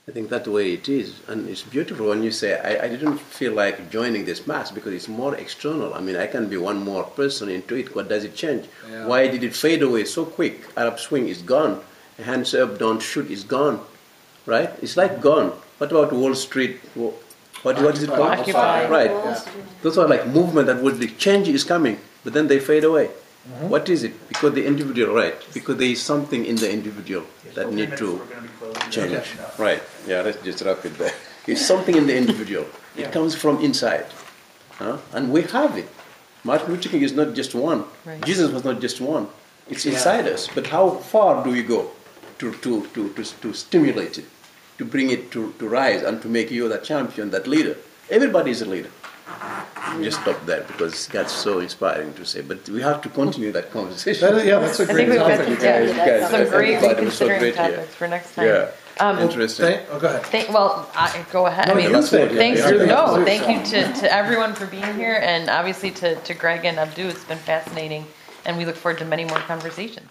I think that's the way it is, and it's beautiful when you say, I didn't feel like joining this mass because it's more external. I mean, I can be one more person into it. What does it change? Yeah. Why did it fade away so quick? Arab Swing is gone. Hands up, don't shoot is gone, right? It's like gone. What about Wall Street? What is it called? Occupy. Right. Yeah. Those are like movement that would be change is coming, but then they fade away. What is it? Because the individual, right? Because there is something in the individual that need to change. Okay. Right. Yeah, let's just wrap it there. It's something in the individual. It comes from inside. And we have it. Martin Luther King is not just one. Right. Jesus was not just one. It's inside us. But how far do we go to stimulate it, to bring it to rise and to make you the champion, that leader? Everybody is a leader. Just stop there because that's so inspiring to say. But we have to continue that conversation. That's a great topic. You guys, some great reconsidering topics for next time. Yeah, interesting. Go ahead. Go ahead. Thank you to everyone for being here, and obviously to Greg and Abdou. It's been fascinating, and we look forward to many more conversations.